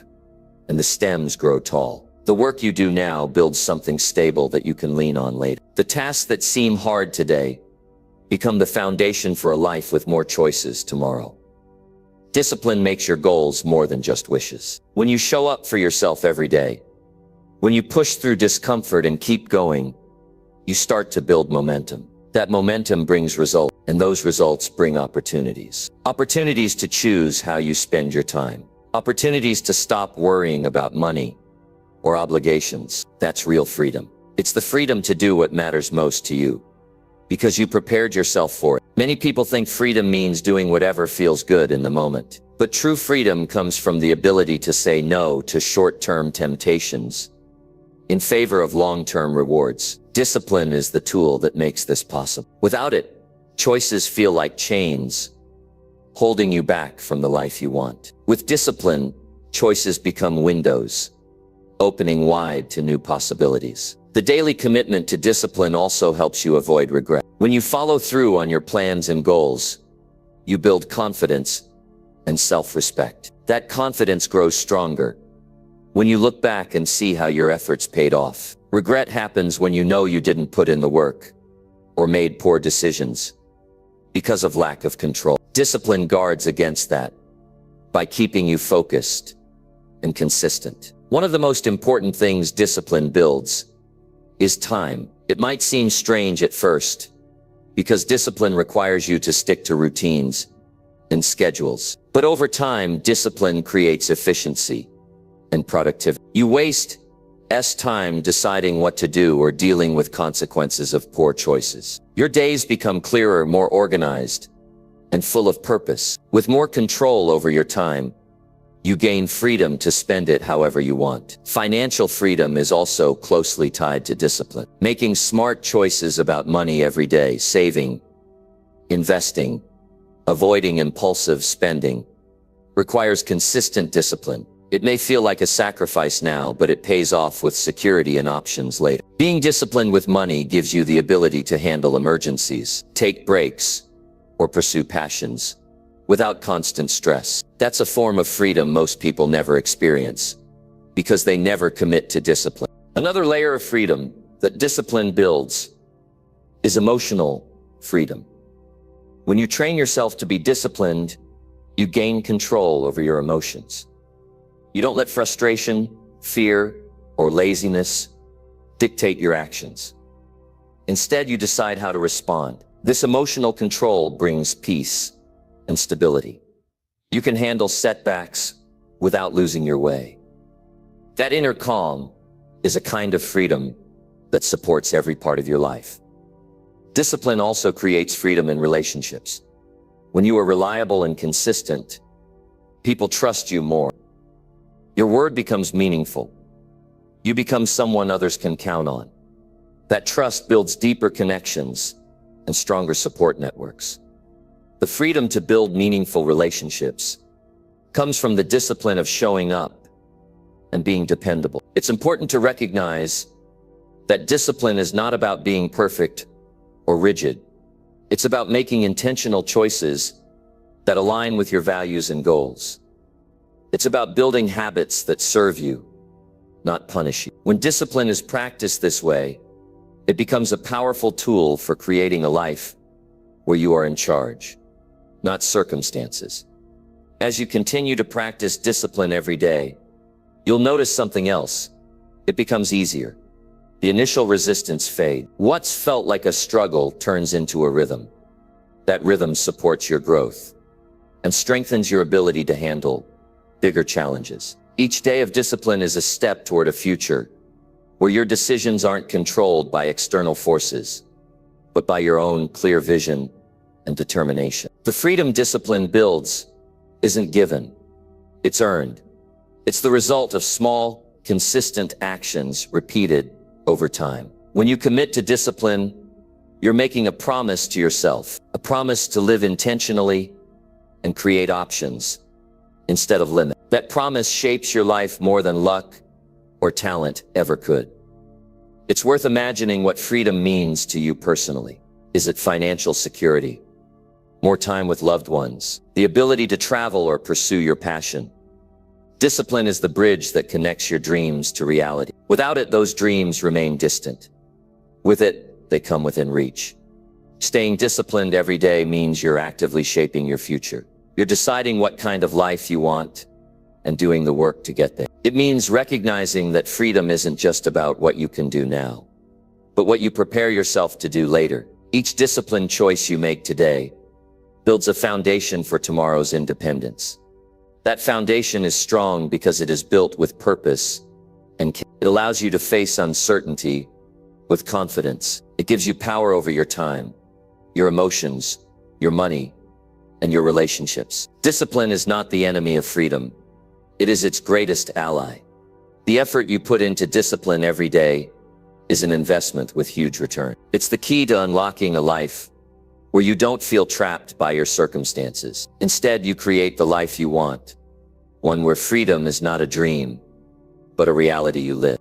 [SPEAKER 1] and the stems grow tall. The work you do now builds something stable that you can lean on later. The tasks that seem hard today become the foundation for a life with more choices tomorrow. Discipline makes your goals more than just wishes. When you show up for yourself every day, when you push through discomfort and keep going, you start to build momentum. That momentum brings results, and those results bring opportunities. Opportunities to choose how you spend your time. Opportunities to stop worrying about money or obligations. That's real freedom. It's the freedom to do what matters most to you, because you prepared yourself for it. Many people think freedom means doing whatever feels good in the moment. But true freedom comes from the ability to say no to short-term temptations in favor of long-term rewards. Discipline is the tool that makes this possible. Without it, choices feel like chains, holding you back from the life you want. With discipline, choices become windows, opening wide to new possibilities. The daily commitment to discipline also helps you avoid regret. When you follow through on your plans and goals, you build confidence and self-respect. That confidence grows stronger when you look back and see how your efforts paid off. Regret happens when you know you didn't put in the work or made poor decisions because of lack of control. Discipline guards against that by keeping you focused and consistent. One of the most important things discipline builds is time. It might seem strange at first, because discipline requires you to stick to routines and schedules. But over time, discipline creates efficiency and productivity. You waste time deciding what to do or dealing with consequences of poor choices. Your days become clearer, more organized, and full of purpose. With more control over your time, you gain freedom to spend it however you want. Financial freedom is also closely tied to discipline. Making smart choices about money every day, saving, investing, avoiding impulsive spending, requires consistent discipline. It may feel like a sacrifice now, but it pays off with security and options later. Being disciplined with money gives you the ability to handle emergencies, take breaks, or pursue passions without constant stress. That's a form of freedom most people never experience because they never commit to discipline. Another layer of freedom that discipline builds is emotional freedom. When you train yourself to be disciplined, you gain control over your emotions. You don't let frustration, fear, or laziness dictate your actions. Instead, you decide how to respond. This emotional control brings peace and stability. You can handle setbacks without losing your way. That inner calm is a kind of freedom that supports every part of your life. Discipline also creates freedom in relationships. When you are reliable and consistent, people trust you more. Your word becomes meaningful. You become someone others can count on. That trust builds deeper connections and stronger support networks. The freedom to build meaningful relationships comes from the discipline of showing up and being dependable. It's important to recognize that discipline is not about being perfect or rigid. It's about making intentional choices that align with your values and goals. It's about building habits that serve you, not punish you. When discipline is practiced this way, it becomes a powerful tool for creating a life where you are in charge, not circumstances. As you continue to practice discipline every day, you'll notice something else. It becomes easier. The initial resistance fades. What's felt like a struggle turns into a rhythm. That rhythm supports your growth and strengthens your ability to handle bigger challenges. Each day of discipline is a step toward a future where your decisions aren't controlled by external forces, but by your own clear vision and determination. The freedom discipline builds isn't given, it's earned. It's the result of small, consistent actions repeated over time. When you commit to discipline, you're making a promise to yourself, a promise to live intentionally and create options instead of limits. That promise shapes your life more than luck or talent ever could. It's worth imagining what freedom means to you personally. Is it financial security? More time with loved ones? The ability to travel or pursue your passion? Discipline is the bridge that connects your dreams to reality. Without it, those dreams remain distant. With it, they come within reach. Staying disciplined every day means you're actively shaping your future. You're deciding what kind of life you want and doing the work to get there. It means recognizing that freedom isn't just about what you can do now, but what you prepare yourself to do later. Each disciplined choice you make today builds a foundation for tomorrow's independence. That foundation is strong because it is built with purpose, and it allows you to face uncertainty with confidence. It gives you power over your time, your emotions, your money, and your relationships. Discipline is not the enemy of freedom. It is its greatest ally. The effort you put into discipline every day is an investment with huge return. It's the key to unlocking a life where you don't feel trapped by your circumstances. Instead, you create the life you want, one where freedom is not a dream, but a reality you live.